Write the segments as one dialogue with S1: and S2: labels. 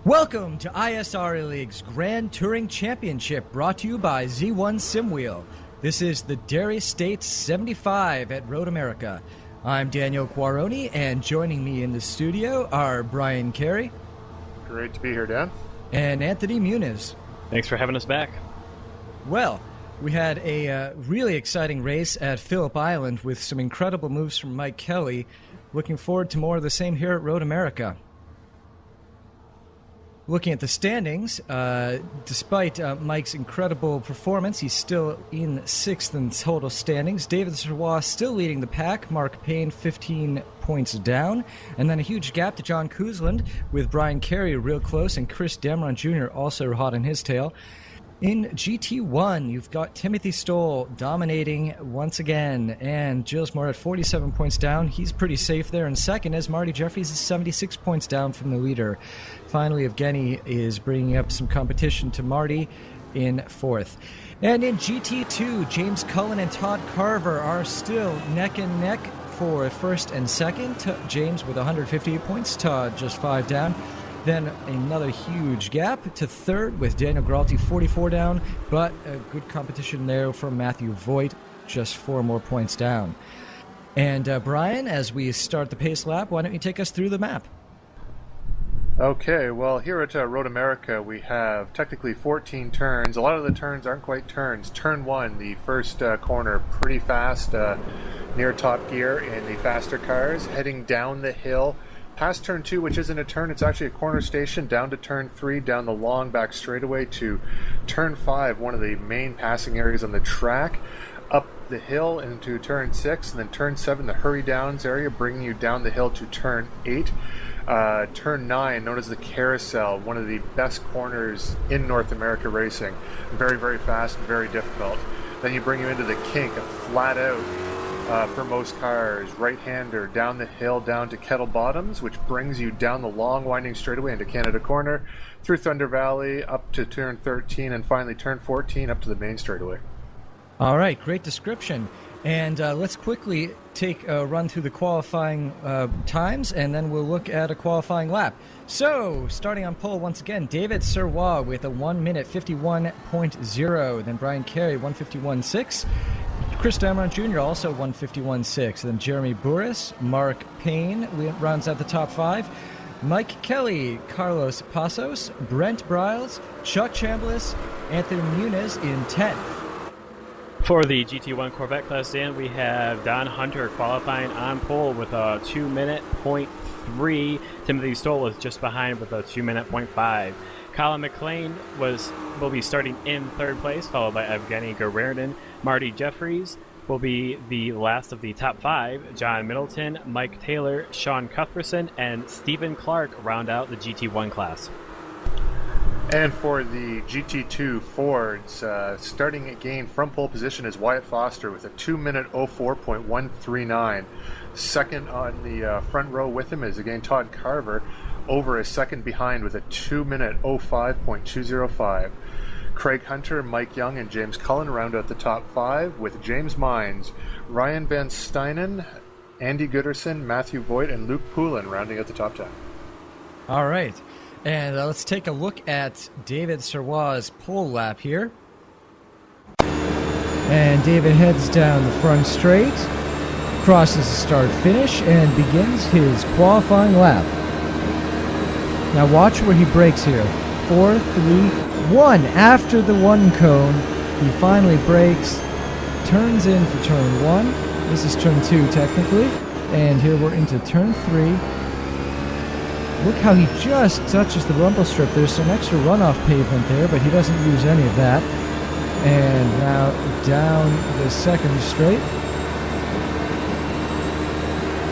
S1: Welcome to ISRA League's Grand Touring Championship, brought to you by Z1 Simwheel. This is the Dairy State 75 at Road America. I'm Daniel Quaroni, and joining me in the studio are Brian Carey.
S2: Great to be here, Dan.
S1: And Anthony Muniz.
S3: Thanks for having us back.
S1: Well, we had a really exciting race at Phillip Island with some incredible moves from Mike Kelly. Looking forward to more of the same here at Road America. Looking at the standings, despite Mike's incredible performance, he's still in 6th in total standings. David Serrois still leading the pack. Mark Payne 15 points down. And then a huge gap to John Koosland with Brian Carey real close and Chris Dameron Jr. also hot on his tail. In GT1, you've got Timothy Stoll dominating once again, and Gilles Moore at 47 points down. He's pretty safe there in second, as Marty Jeffries is 76 points down from the leader. Finally, Evgeny is bringing up some competition to Marty in 4th. And in GT2, James Cullen and Todd Carver are still neck and neck for 1st and 2nd. James with 158 points, Todd just 5 down. Then another huge gap to 3rd with Daniel Gralti 44 down, but a good competition there from Matthew Voigt, just 4 more points down. And Brian, as we start the pace lap, why don't you take us through the map?
S2: Okay, well, here at Road America, we have technically 14 turns. A lot of the turns aren't quite turns. Turn 1, the first corner, pretty fast, near top gear in the faster cars, heading down the hill. Past turn 2, which isn't a turn, it's actually a corner station, down to turn 3, down the long back straightaway to turn 5, one of the main passing areas on the track, up the hill into turn 6, and then turn 7, the hurry downs area, bringing you down the hill to turn 8. Turn 9, known as the Carousel, one of the best corners in North America racing. Very, very fast, very difficult. Then you bring you into the kink, a flat out, for most cars, right-hander down the hill down to Kettle Bottoms, which brings you down the long winding straightaway into Canada Corner, through Thunder Valley, up to turn 13, and finally turn 14 up to the main straightaway.
S1: All right, great description. And let's quickly take a run through the qualifying times, and then we'll look at a qualifying lap. So, starting on pole once again, David Serrois with a 1 minute 51.0, then Brian Carey 151.6. Chris Dameron Jr. also 151.6. Then Jeremy Burris, Mark Payne rounds out the top 5. Mike Kelly, Carlos Passos, Brent Briles, Chuck Chambliss, Anthony Muniz in 10th.
S3: For the GT1 Corvette class, Dan, we have Don Hunter qualifying on pole with a 2 minute .3. Timothy Stoll is just behind with a 2 minute .5. Colin McLean will be starting in 3rd place, followed by Evgeny Garardin. Marty Jeffries will be the last of the top 5. John Middleton, Mike Taylor, Sean Cuthbertson, and Stephen Clark round out the GT1 class.
S2: And for the GT2 Fords, starting again from pole position is Wyatt Foster with a 2 minute 04.139. Second on the front row with him is again Todd Carver, over a second behind with a 2 minute 05.205. Craig Hunter, Mike Young, and James Cullen round out the top 5, with James Mines, Ryan Van Steinen, Andy Gooderson, Matthew Voigt, and Luke Poulin rounding out the top 10.
S1: All right. And let's take a look at David Serrois' pole lap here. And David heads down the front straight, crosses the start-finish, and begins his qualifying lap. Now watch where he brakes here. 4, 3, 1. After the 1 cone, he finally brakes, turns in for turn 1. This is turn 2 technically. And here we're into turn 3. Look how he just touches the rumble strip. There's some extra runoff pavement there, but he doesn't use any of that. And now down the 2nd straight.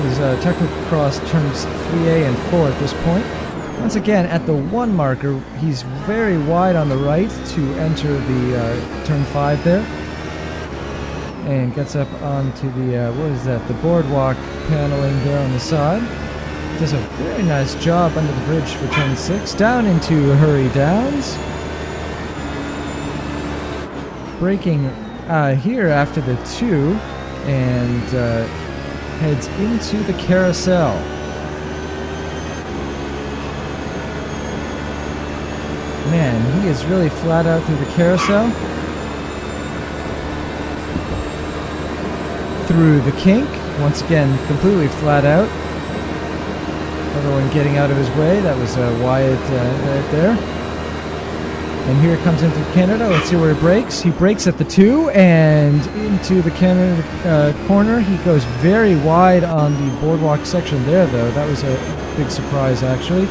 S1: His technical cross turns 3A and 4 at this point. Once again, at the 1 marker, he's very wide on the right to enter the turn 5 there. And gets up onto the, the boardwalk paneling there on the side. Does a very nice job under the bridge for turn 6. Down into Hurry Downs. Braking here after the 2. And heads into the Carousel. man, he is really flat out through the carousel. Through the kink. Once again, completely flat out. Everyone getting out of his way. That was Wyatt right there. And here it comes into Canada. Let's see where he brakes. He brakes at the 2 and into the Canada corner. He goes very wide on the boardwalk section there, though. That was a big surprise, actually.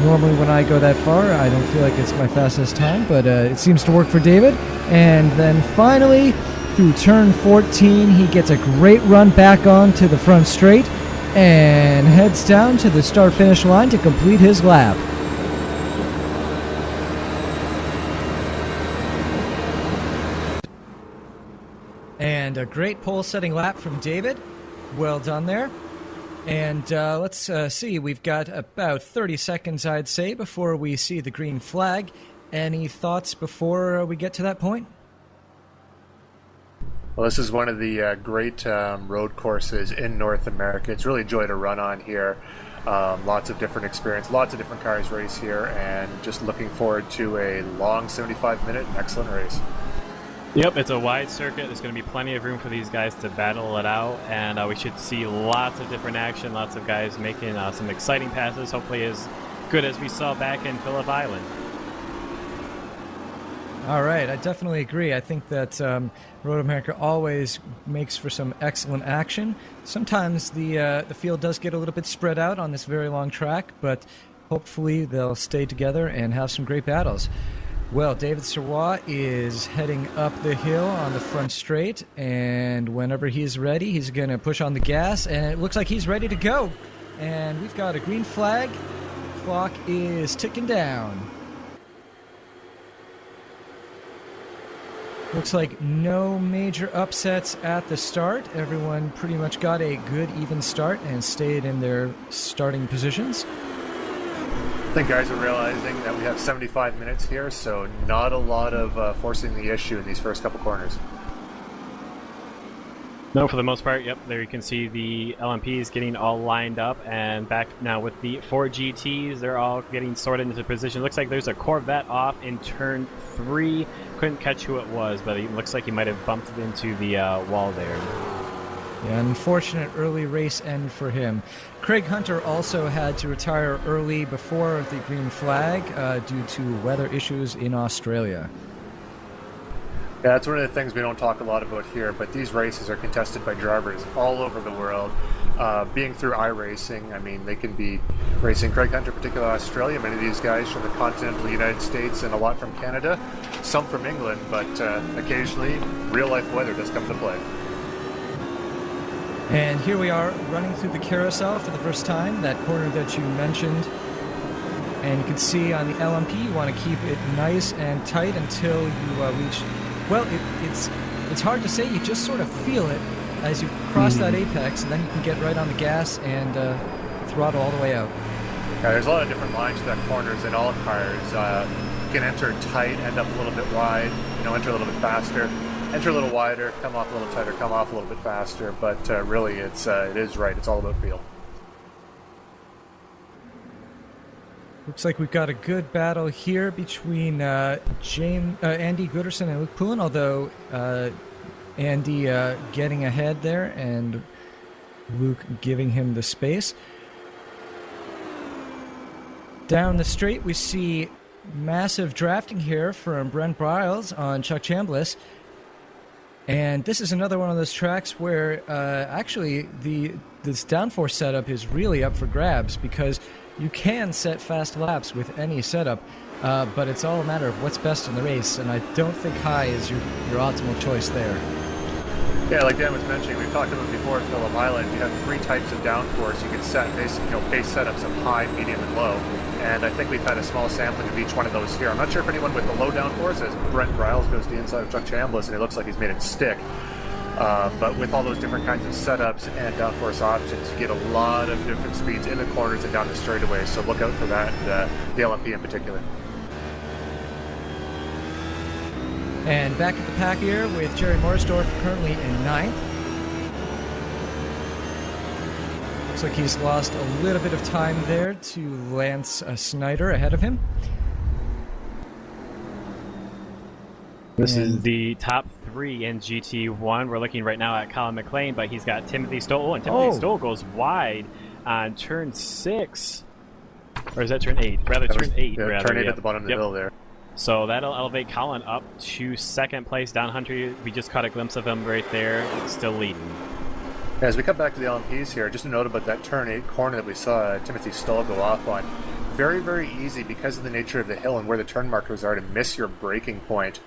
S1: Normally when I go that far, I don't feel like it's my fastest time, but it seems to work for David. And then finally, through turn 14, he gets a great run back on to the front straight and heads down to the start-finish line to complete his lap. And a great pole-setting lap from David. Well done there. And let's see, we've got about 30 seconds, I'd say, before we see the green flag. Any thoughts before we get to that point?
S2: Well, this is one of the great road courses in North America. It's really a joy to run on here. Lots of different experience, lots of different cars race here, and just looking forward to a long 75-minute excellent race.
S3: Yep, it's a wide circuit. There's going to be plenty of room for these guys to battle it out, and we should see lots of different action, lots of guys making some exciting passes, hopefully as good as we saw back in Phillip Island.
S1: All right, I definitely agree. I think that Road America always makes for some excellent action. Sometimes the field does get a little bit spread out on this very long track, but hopefully they'll stay together and have some great battles. Well, David Sirois is heading up the hill on the front straight, and whenever he's ready, he's going to push on the gas, and it looks like he's ready to go. And we've got a green flag. Clock is ticking down. Looks like no major upsets at the start. Everyone pretty much got a good, even start and stayed in their starting positions.
S2: I think guys are realizing that we have 75 minutes here, so not a lot of forcing the issue in these first couple corners.
S3: No, for the most part, yep, there you can see the LMPs getting all lined up, and back now with the 4 GTs, they're all getting sorted into position. Looks like there's a Corvette off in turn 3. Couldn't catch who it was, but it looks like he might have bumped into the wall there.
S1: Yeah, an unfortunate early race end for him. Craig Hunter also had to retire early before the green flag due to weather issues in Australia.
S2: Yeah, that's one of the things we don't talk a lot about here, but these races are contested by drivers all over the world. Being through iRacing, I mean, they can be racing Craig Hunter, particularly Australia, many of these guys from the continental United States and a lot from Canada, some from England, but occasionally real-life weather does come to play.
S1: And here we are running through the carousel for the first time, that corner that you mentioned. And you can see on the LMP, you want to keep it nice and tight until you reach... Well, it's hard to say. You just sort of feel it as you cross that apex, and then you can get right on the gas and throttle all the way out.
S2: Yeah, there's a lot of different lines to that corners in all cars. You can enter tight, end up a little bit wide, enter a little bit faster. Enter a little wider, come off a little tighter, come off a little bit faster, but really it is right. It's all about feel.
S1: Looks like we've got a good battle here between Andy Gooderson and Luke Poulin, although Andy getting ahead there and Luke giving him the space. Down the straight we see massive drafting here from Brent Briles on Chuck Chambliss. And this is another one of those tracks where actually this downforce setup is really up for grabs, because you can set fast laps with any setup, but it's all a matter of what's best in the race, and I don't think high is your optimal choice there.
S2: Yeah, like Dan was mentioning, we've talked about before at Phillip Island, you have 3 types of downforce. You can set base setups of high, medium, and low. And I think we've had a small sampling of each one of those here. I'm not sure if anyone with the low downforce, as Brent Briles goes to the inside of Chuck Chambliss, and it looks like he's made it stick. But with all those different kinds of setups and downforce options, you get a lot of different speeds in the corners and down the straightaways. So look out for that, the LMP in particular.
S1: And back at the pack here with Jerry Morrisdorf currently in 9th. Looks like he's lost a little bit of time there to Lance Snyder ahead of him.
S3: This is the top 3 in GT1. We're looking right now at Colin McLean, but he's got Timothy Stoll, and Timothy Stoll goes wide on turn 6. Or is that turn 8? Rather, turn 8.
S2: Yeah,
S3: rather,
S2: turn 8 at the bottom of the hill there.
S3: So that'll elevate Colin up to second place. Don Hunter, we just caught a glimpse of him right there, still leading.
S2: As we come back to the LMPs here, just a note about that turn 8 corner that we saw Timothy Stoll go off on. Very, very easy because of the nature of the hill and where the turn markers are to miss your braking point.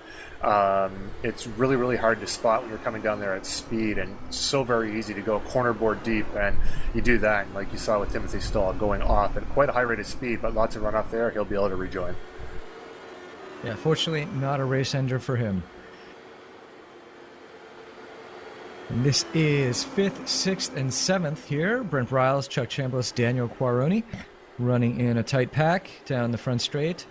S2: It's really, really hard to spot when you're coming down there at speed, and so very easy to go corner board deep, and you do that, and like you saw with Timothy Stoll going off at quite a high rate of speed, but lots of runoff there, he'll be able to rejoin.
S1: Yeah, fortunately, not a race ender for him. And this is 5th, 6th, and 7th here. Brent Riles, Chuck Chambliss, Daniel Quaroni running in a tight pack down the front straight.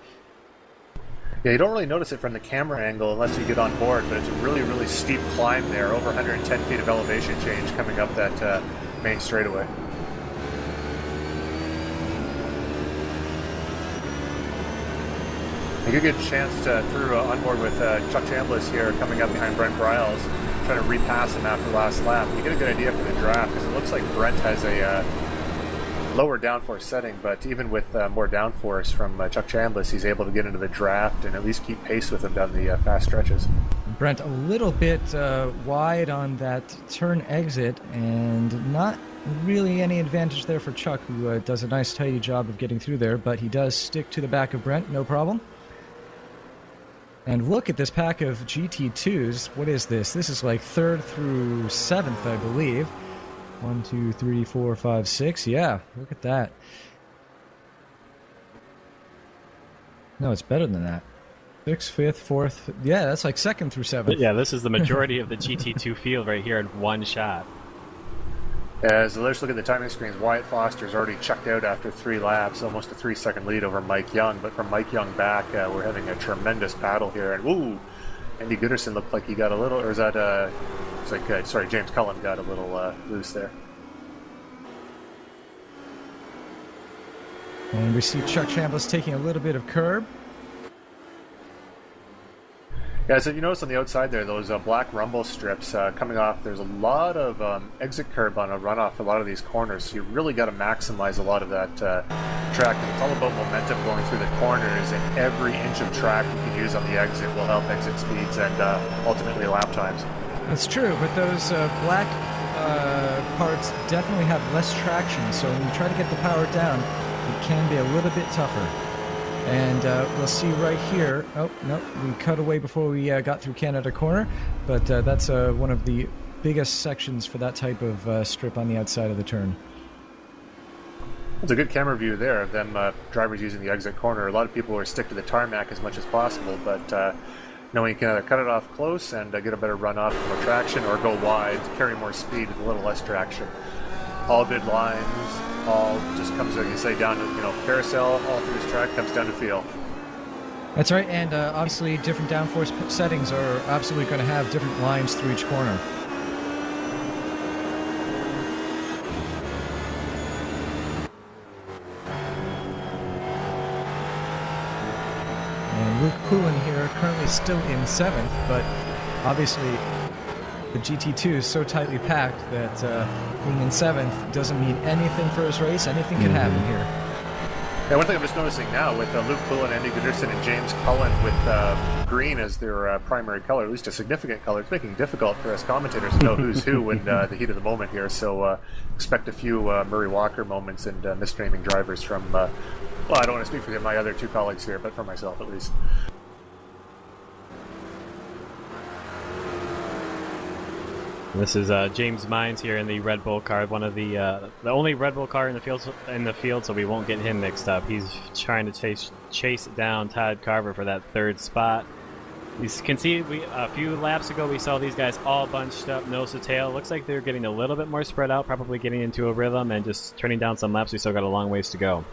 S2: Yeah, you don't really notice it from the camera angle unless you get on board, but it's a really, really steep climb there, over 110 feet of elevation change coming up that main straightaway. A good chance through on board with Chuck Chambliss here coming up behind Brent Riles, trying to repass him after last lap. You get a good idea for the draft because it looks like Brent has a lower downforce setting, but even with more downforce from Chuck Chambliss, he's able to get into the draft and at least keep pace with him down the fast stretches.
S1: Brent a little bit wide on that turn exit, and not really any advantage there for Chuck, who does a nice tidy job of getting through there, but he does stick to the back of Brent, no problem. And look at this pack of GT2s. What is this? This is like 3rd through 7th, I believe. 1, 2, 3, 4, 5, 6. Yeah, look at that. No, it's better than that. 6th, 5th, 4th. Yeah, that's like 2nd through 7th.
S3: Yeah, this is the majority of the GT2 field right here in one shot.
S2: As let's look at the timing screens, Wyatt Foster's already checked out after 3 laps, almost a 3-second lead over Mike Young. But from Mike Young back, we're having a tremendous battle here. And ooh, Andy Gooderson looked like he got a little, or is that it's like sorry, James Cullen got a little loose there.
S1: And we see Chuck Chambliss taking a little bit of curb.
S2: Yeah, so you notice on the outside there, those black rumble strips coming off, there's a lot of exit curb on a runoff for a lot of these corners, so you really got to maximize a lot of that track. And it's all about momentum going through the corners, and every inch of track you can use on the exit will help exit speeds and ultimately lap times. That's
S1: true, but those black parts definitely have less traction, so when you try to get the power down, it can be a little bit tougher. And we'll see right here. Oh, no, we cut away before we got through Canada Corner, but that's one of the biggest sections for that type of strip on the outside of the turn.
S2: It's a good camera view there of them drivers using the exit corner. A lot of people are stick to the tarmac as much as possible, but knowing you can either cut it off close and get a better run off with more traction, or go wide, carry more speed with a little less traction. All good lines. All just comes, like you say, down to, carousel, all through this track, comes down to feel.
S1: That's right, and obviously different downforce settings are absolutely going to have different lines through each corner. And Luke Poulin here currently still in 7th, but obviously the GT2 is so tightly packed that being in 7th doesn't mean anything for his race. Anything can happen here.
S2: Yeah, one thing I'm just noticing now with Luke Poulin, Andy Gooderson, and James Cullen with green as their primary color, at least a significant color, it's making it difficult for us commentators to know who's who in the heat of the moment here. So expect a few Murray Walker moments and misnaming drivers from, well, I don't want to speak for my other 2 colleagues here, but for myself at least.
S3: This is James Mines here in the Red Bull car, one of the only Red Bull car in the field, so we won't get him mixed up. He's trying to chase down Todd Carver for that 3rd spot. You can see a few laps ago we saw these guys all bunched up, nose to tail. Looks like they're getting a little bit more spread out, probably getting into a rhythm and just turning down some laps. We still got a long ways to go.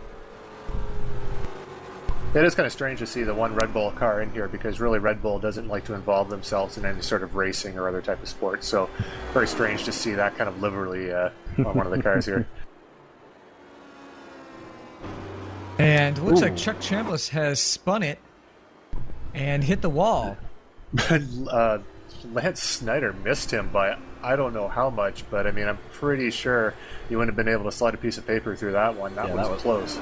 S2: It is kind of strange to see the one Red Bull car in here, because really Red Bull doesn't like to involve themselves in any sort of racing or other type of sport. So very strange to see that kind of livery on one of the cars here.
S1: And it looks like Chuck Chambliss has spun it and hit the wall.
S2: Lance Snyder missed him by I don't know how much, but I mean, I'm pretty sure you wouldn't have been able to slide a piece of paper through that one. That was close.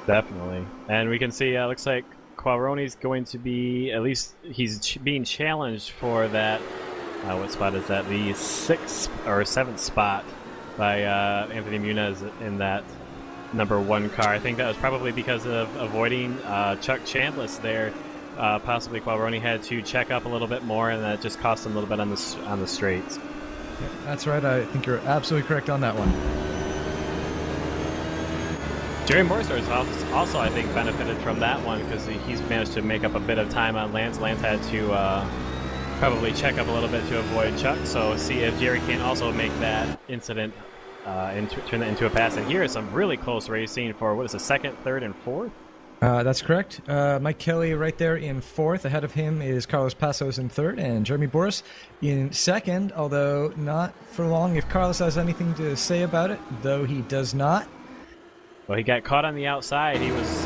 S3: Definitely. And we can see, looks like Qualroni's going to be, at least he's being challenged for that, what spot is that? The 6th or 7th spot by Anthony Muniz in that number 1 car. I think that was probably because of avoiding Chuck Chandless there. Possibly Qualroni had to check up a little bit more, and that just cost him a little bit on the straights.
S1: Yeah, that's right. I think you're absolutely correct on that one.
S3: Jerry Morristar has also, I think, benefited from that one because he's managed to make up a bit of time on Lance. Lance had to probably check up a little bit to avoid Chuck, so see if Jerry can also make that incident turn that into a pass. And here is some really close racing for, what is it, 2nd, 3rd, and 4th?
S1: That's correct. Mike Kelly right there in 4th. Ahead of him is Carlos Passos in 3rd, and Jeremy Boris in 2nd, although not for long if Carlos has anything to say about it, though he does not.
S3: Well, he got caught on the outside. He was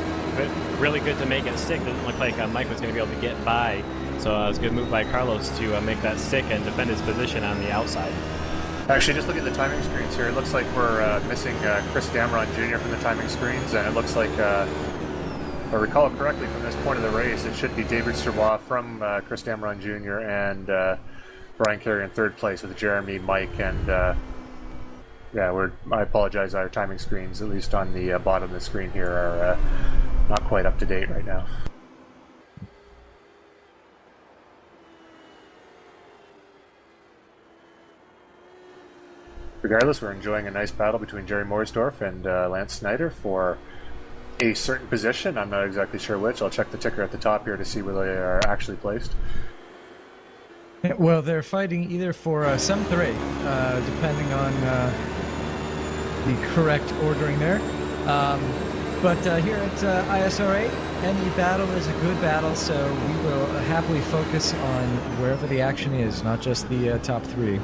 S3: really good to make it stick. Didn't look like Mike was going to be able to get by, so it was a good move by Carlos to make that stick and defend his position on the outside.
S2: Actually, just look at the timing screens here. It looks like we're missing Chris Dameron Jr. from the timing screens, and it looks like... if I recall correctly from this point of the race, it should be David Serrois from Chris Dameron Jr. and Brian Carey in 3rd place with Jeremy, Mike, and I apologize, our timing screens, at least on the bottom of the screen here, are not quite up to date right now. Regardless, we're enjoying a nice battle between Jerry Morsdorf and Lance Snyder for a certain position. I'm not exactly sure which. I'll check the ticker at the top here to see where they are actually placed.
S1: Well, they're fighting either for 7th or 8th, depending on the correct ordering there. But here at ISRA, any battle is a good battle, so we will happily focus on wherever the action is, not just the top 3.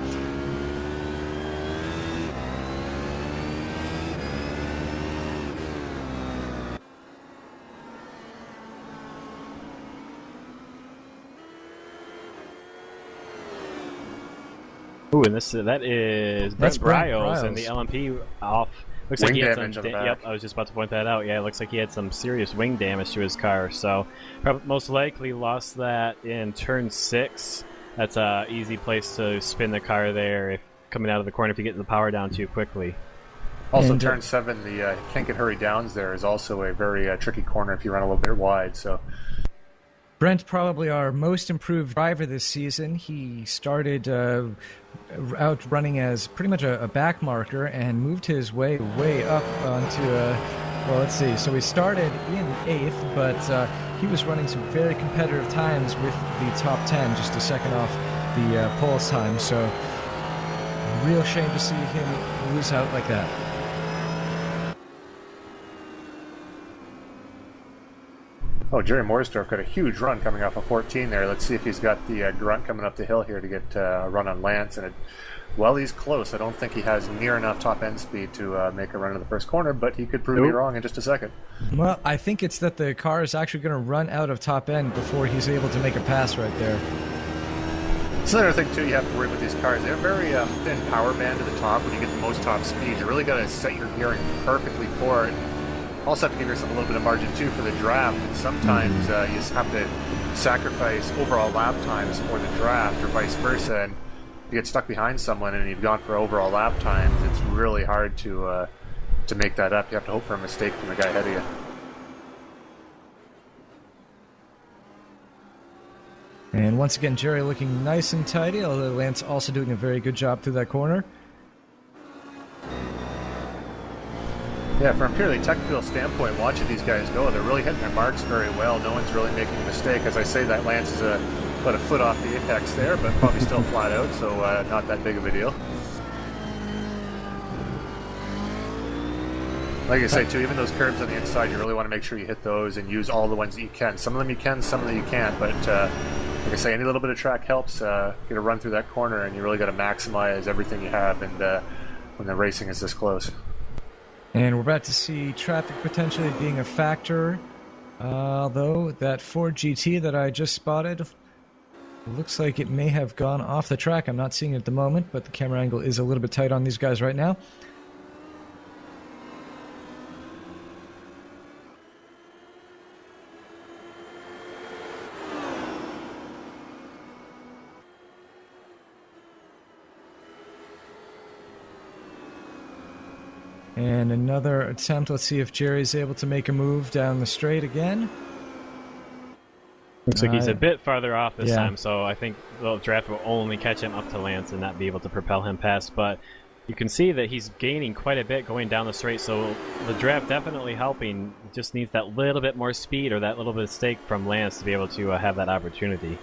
S3: Ooh, and that is Brent Bryles and the LMP off. Looks like he had some. Yep, I was just about to point that out. Yeah, it looks like he had some serious wing damage to his car. So, most likely lost that in turn 6. That's a easy place to spin the car there if coming out of the corner if you get the power down too quickly.
S2: Also, and, turn 7, the Can't Get Hurry Downs there is also a very tricky corner if you run a little bit wide. So.
S1: Brent, probably our most improved driver this season. He started out running as pretty much a back marker and moved his way up onto, well, let's see. So we started in 8th, but he was running some very competitive times with the top 10, just a second off the Poles time. So real shame to see him lose out like that.
S2: Oh, Jerry Morsdorf got a huge run coming off of 14 there. Let's see if he's got the grunt coming up the hill here to get a run on Lance. And well, he's close. I don't think he has near enough top end speed to make a run to the first corner, but he could prove me wrong in just a second.
S1: Well, I think it's that the car is actually going to run out of top end before he's able to make a pass right there.
S2: It's another thing, too, you have to worry with these cars. They have a very thin power band at the top when you get the most top speed. You really got to set your gearing perfectly for it. Also have to give yourself a little bit of margin too for the draft. And sometimes you just have to sacrifice overall lap times for the draft, or vice versa. And if you get stuck behind someone and you've gone for overall lap times, it's really hard to make that up. You have to hope for a mistake from the guy ahead of you.
S1: And once again, Jerry looking nice and tidy, although Lance also doing a very good job through that corner.
S2: Yeah, from a purely technical standpoint, watching these guys go, they're really hitting their marks very well. No one's really making a mistake. As I say, that Lance is about a foot off the apex there, but probably still flat out, so not that big of a deal. Like I say, too, even those curves on the inside, you really want to make sure you hit those and use all the ones that you can. Some of them you can, some of them you can't, but like I say, any little bit of track helps. Get a run through that corner, and you really got to maximize everything you have and when the racing is this close.
S1: And we're about to see traffic potentially being a factor, although that Ford GT that I just spotted Looks like it may have gone off the track. I'm not seeing it at the moment, but the camera angle is a little bit tight on these guys right now. And another attempt. Let's see if Jerry's able to make a move down the straight again.
S3: Looks like he's a bit farther off this
S1: yeah.
S3: time, so I think the draft will only catch him up to Lance and not be able to propel him past. But you can see that he's gaining quite a bit going down the straight, so the draft definitely helping. He just needs that little bit more speed or that little bit of stake from Lance to be able to have that opportunity.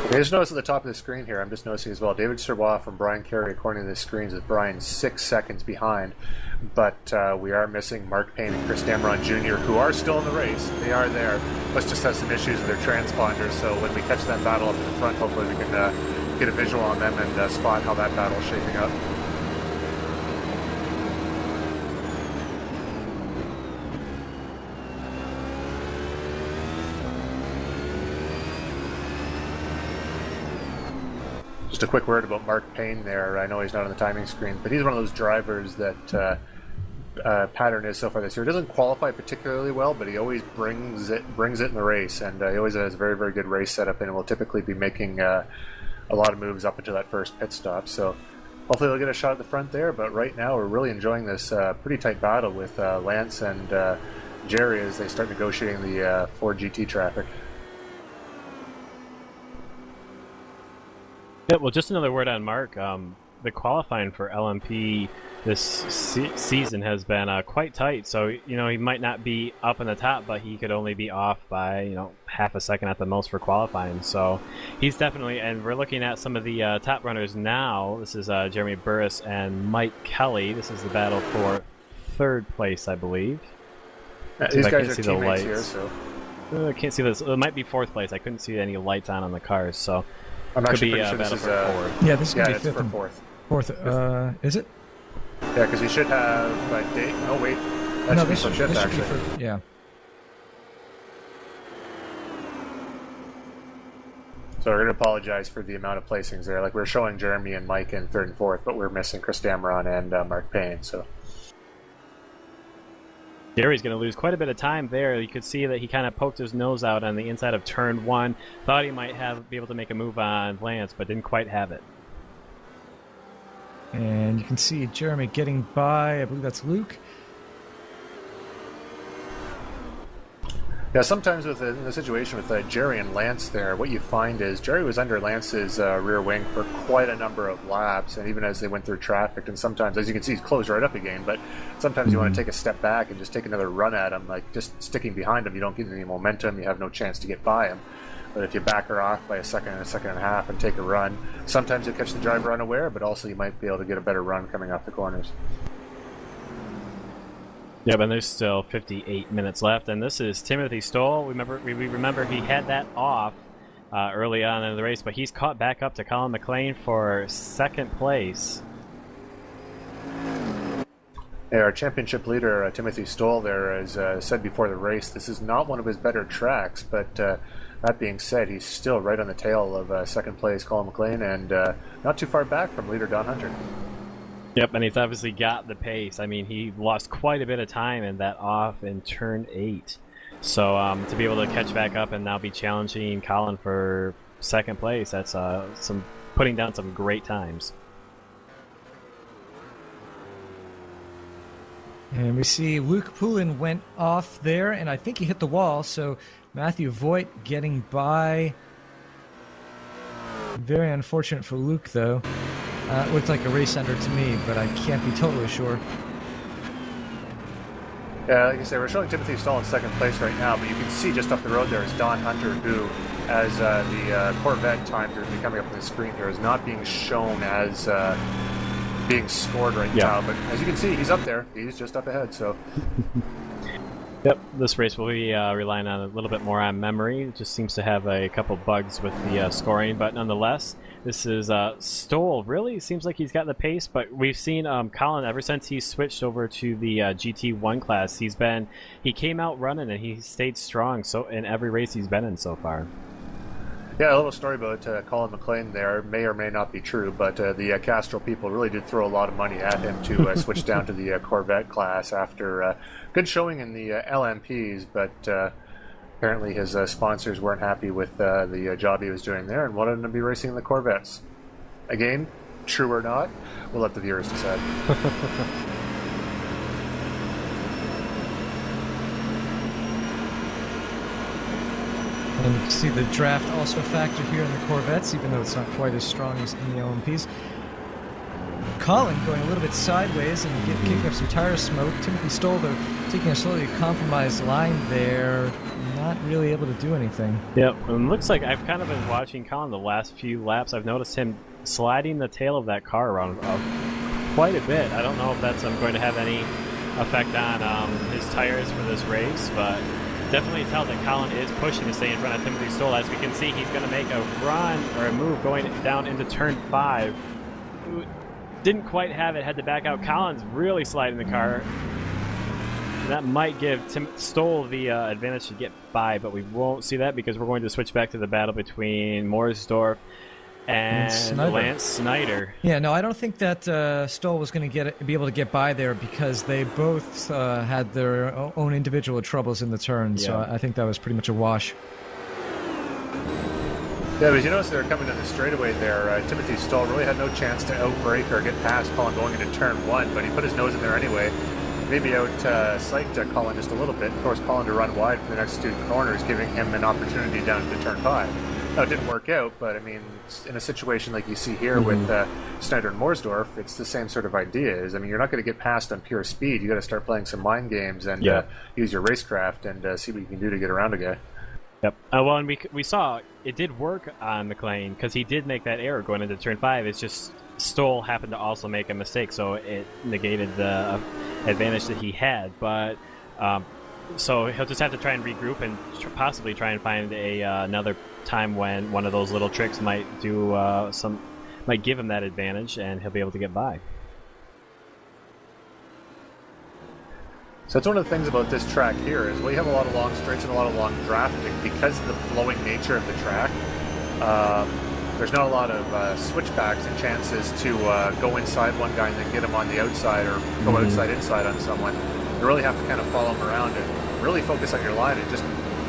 S2: Okay, just notice at the top of the screen here, I'm just noticing as well, David Serrois from Brian Carey, according to the screens, is Brian 6 seconds behind. But we are missing Mark Payne and Chris Dameron Jr., who are still in the race. They are there. Let's just have some issues with their transponders, so when we catch that battle up in the front, hopefully we can get a visual on them and spot how that battle is shaping up. Just a quick word about Mark Payne there. I know he's not on the timing screen, but he's one of those drivers that pattern is so far this year. He doesn't qualify particularly well, but he always brings it in the race, and he always has a very, very good race setup, and will typically be making a lot of moves up until that first pit stop. So hopefully they'll get a shot at the front there, but right now we're really enjoying this pretty tight battle with Lance and Jerry as they start negotiating the Ford GT traffic.
S3: Yeah, well, just another word on Mark. The qualifying for LMP this season has been quite tight. So, he might not be up in the top, but he could only be off by, half a second at the most for qualifying. So he's definitely, and we're looking at some of the top runners now. This is Jeremy Burris and Mike Kelly. This is the battle for third place, I believe.
S2: These guys are teammates here, so.
S3: I can't see this. It might be fourth place. I couldn't see any lights on the cars, so.
S2: I'm actually pretty sure this is
S3: fourth.
S1: Yeah, this is going to be fifth
S2: for
S1: and
S2: fourth.
S1: Fourth, is it?
S2: Yeah, because we should have a date. No, wait. That should be for fifth, actually.
S1: Yeah.
S2: So we're going to apologize for the amount of placings there. Like, we're showing Jeremy and Mike in third and fourth, but we're missing Chris Dameron and Mark Payne, so.
S3: Jerry's going to lose quite a bit of time there. You could see that he kind of poked his nose out on the inside of turn one. Thought he might be able to make a move on Lance, but didn't quite have it.
S1: And you can see Jeremy getting by. I believe that's Luke.
S2: Yeah, sometimes with the situation with Jerry and Lance there, what you find is Jerry was under Lance's rear wing for quite a number of laps, and even as they went through traffic, and sometimes, as you can see, he's closed right up again, but sometimes you want to take a step back and just take another run at him, like just sticking behind him, you don't get any momentum, you have no chance to get by him. But if you back her off by a second and a half and take a run, sometimes you'll catch the driver unaware, but also you might be able to get a better run coming off the corners.
S3: Yeah, but there's still 58 minutes left, and this is Timothy Stoll. We remember he had that off early on in the race, but he's caught back up to Colin McLean for second place.
S2: Yeah, our championship leader, Timothy Stoll, there, as said before the race, this is not one of his better tracks, but that being said, he's still right on the tail of second place Colin McLean, and not too far back from leader Don Hunter.
S3: Yep, and he's obviously got the pace. I mean, he lost quite a bit of time in that off in turn 8. So to be able to catch back up and now be challenging Colin for second place, that's putting down some great times.
S1: And we see Luke Poulin went off there, and I think he hit the wall, so Matthew Voigt getting by. Very unfortunate for Luke, though. It looked like a race ender to me, but I can't be totally sure.
S2: Yeah, like I said, we're showing Timothy Stoll in second place right now, but you can see just up the road there is Don Hunter, who, as the Corvette times are coming up on the screen here, is not being shown as being scored right now. But as you can see, he's up there. He's just up ahead, so...
S3: Yep, this race will be relying on a little bit more on memory. It just seems to have a couple bugs with the scoring, but nonetheless, this is Stoll. Really seems like he's got the pace, but we've seen Colin ever since he switched over to the GT1 class. He came out running and he stayed strong. So in every race he's been in so far.
S2: Yeah, a little story about Colin McLean there may or may not be true, but the Castrol people really did throw a lot of money at him to switch down to the Corvette class after good showing in the LMPs, but apparently his sponsors weren't happy with the job he was doing there and wanted him to be racing in the Corvettes. Again, true or not, we'll let the viewers decide.
S1: And you can see the draft also a factor here in the Corvettes, even though it's not quite as strong as in the LMPs. Colin going a little bit sideways and kicking up some tire smoke. Timothy Stoll, though, taking a slightly compromised line there, not really able to do anything.
S3: Yep, and it looks like I've kind of been watching Colin the last few laps. I've noticed him sliding the tail of that car around quite a bit. I don't know if that's going to have any effect on his tires for this race, but definitely tell that Colin is pushing to stay in front of Timothy Stoll. As we can see, he's going to make a run or a move going down into turn 5. Didn't quite have it, had to back out. Colin's really sliding the car. That might give Stoll the advantage to get by, but we won't see that because we're going to switch back to the battle between Morsdorf and Lance Snyder.
S1: Yeah, no, I don't think that Stoll was going to be able to get by there because they both had their own individual troubles in the turn. Yeah. So I think that was pretty much a wash.
S2: Yeah, but you notice they're coming in the straightaway there. Timothy Stoll really had no chance to outbrake or get past Colin going into turn 1, but he put his nose in there anyway. Maybe psyched Colin just a little bit and forced Colin to run wide for the next 2 corners, giving him an opportunity down to turn 5. Now, it didn't work out, but I mean, in a situation like you see here with Snyder and Morsdorf, it's the same sort of idea. I mean, you're not going to get past on pure speed. You got to start playing some mind games and use your racecraft and see what you can do to get around a guy.
S3: Yep. Well, and we saw it did work on McLean because he did make that error going into turn 5. It's just Stoll happened to also make a mistake, so it negated the advantage that he had. But so he'll just have to try and regroup and possibly try and find another time when one of those little tricks might do might give him that advantage, and he'll be able to get by.
S2: So that's one of the things about this track here is we have a lot of long straights and a lot of long drafting because of the flowing nature of the track. There's not a lot of switchbacks and chances to go inside one guy and then get him on the outside or go outside inside on someone. You really have to kind of follow him around and really focus on your line and just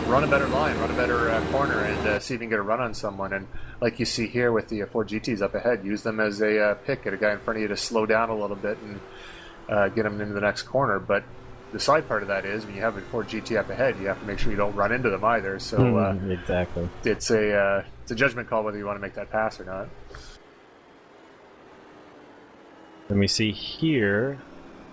S2: run a better line, run a better corner, and see if you can get a run on someone. And like you see here with the Ford GTs up ahead, use them as a pick at a guy in front of you to slow down a little bit and get him into the next corner. But the side part of that is when you have a Ford GT up ahead, you have to make sure you don't run into them either. So
S3: exactly,
S2: it's a judgment call whether you want to make that pass or not.
S3: Let me see here.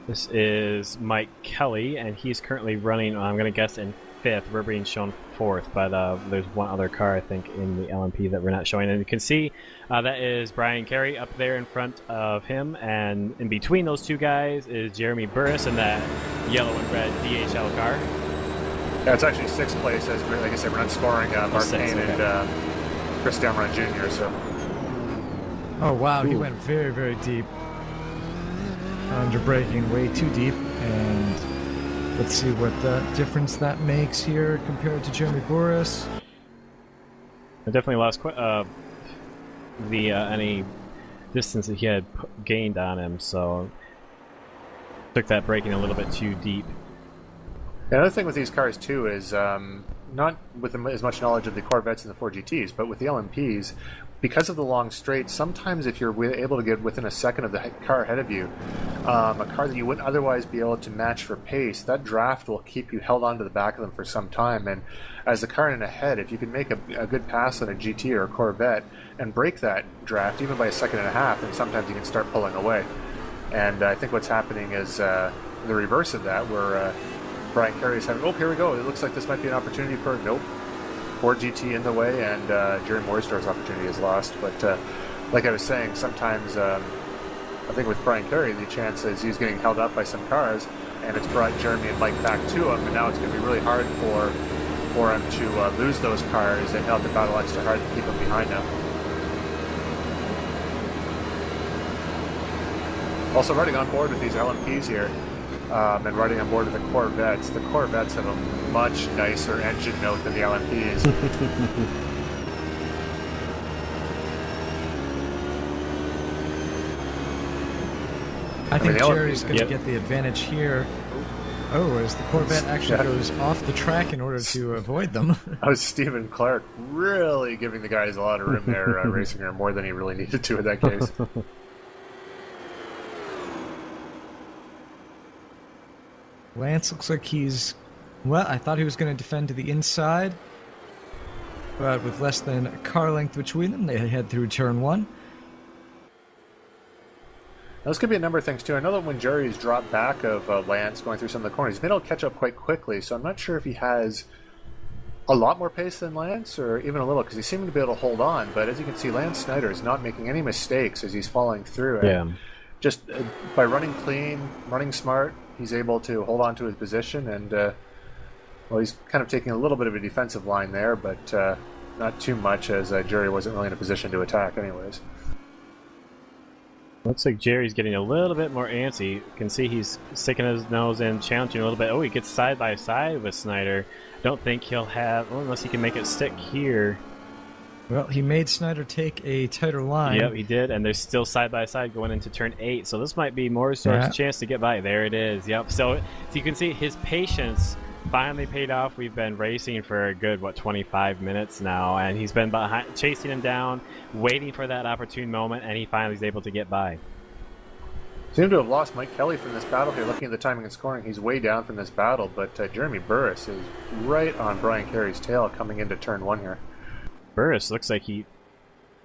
S3: This is Mike Kelly, and he's currently running, I'm going to guess, in 5th. We're being shown 4th, but there's one other car, I think, in the LMP that we're not showing. And you can see that is Brian Carey up there in front of him, and in between those two guys is Jeremy Burris in that yellow and red DHL car.
S2: Yeah, it's actually 6th place. As like I said, we're not scoring Mark Payne and Chris Damron Jr. So.
S1: Oh, wow, he went very, very deep. Under braking way too deep, and let's see what difference that makes here compared to Jeremy Burris.
S3: I definitely lost any distance that he had gained on him, so took that braking a little bit too deep.
S2: Another thing with these cars too is not with as much knowledge of the Corvettes and the Ford GTs, but with the LMPs, because of the long straights, sometimes if you're able to get within a second of the car ahead of you, a car that you wouldn't otherwise be able to match for pace, that draft will keep you held onto the back of them for some time. And as the car in ahead, if you can make a good pass on a GT or a Corvette and break that draft, even by a second and a half, then sometimes you can start pulling away. And I think what's happening is the reverse of that, where Brian Carey's having, here we go, it looks like this might be an opportunity for, nope, Ford GT in the way, and Jerry Morsdorf's opportunity is lost. But like I was saying, sometimes I think with Brian Carey, the chance is he's getting held up by some cars, and it's brought Jeremy and Mike back to him, and now it's going to be really hard for him to lose those cars and have to battle extra hard to keep them behind him. Also riding on board with these LMPs here, and riding on board with the Corvettes have a much nicer engine note than the LMPs.
S1: I think
S2: the
S1: Jerry's going to
S3: Yep.
S1: get the advantage here. Oh, as the Corvette actually goes off the track in order to avoid them.
S2: That was Stephen Clark really giving the guys a lot of room there, racing her more than he really needed to in that case.
S1: Lance looks like he's... Well, I thought he was going to defend to the inside. But with less than a car length between them, they head through turn 1.
S2: Now, this could be a number of things too. I know that when Jerry's dropped back of Lance going through some of the corners, he's been able to catch up quite quickly, so I'm not sure if he has a lot more pace than Lance, or even a little, because he seemed to be able to hold on. But as you can see, Lance Snyder is not making any mistakes as he's following through. And just by running clean, running smart, he's able to hold on to his position. And, well, he's kind of taking a little bit of a defensive line there, but not too much, as Jerry wasn't really in a position to attack anyways.
S3: Looks like Jerry's getting a little bit more antsy. You can see he's sticking his nose in, challenging a little bit. Oh, he gets side by side with Snyder. Don't think he'll have, well, unless he can make it stick here.
S1: Well, he made Snyder take a tighter line.
S3: Yep, he did, and they're still side by side going into turn 8. So this might be Morris's chance to get by. There it is. Yep. So you can see his patience finally paid off. We've been racing for a good 25 minutes now, and he's been behind, chasing him down, waiting for that opportune moment, and he finally is able to get by.
S2: Seem to have lost Mike Kelly from this battle here. Looking at the timing and scoring, he's way down from this battle, but Jeremy Burris is right on Brian Carey's tail coming into turn 1 here.
S3: Burris looks like he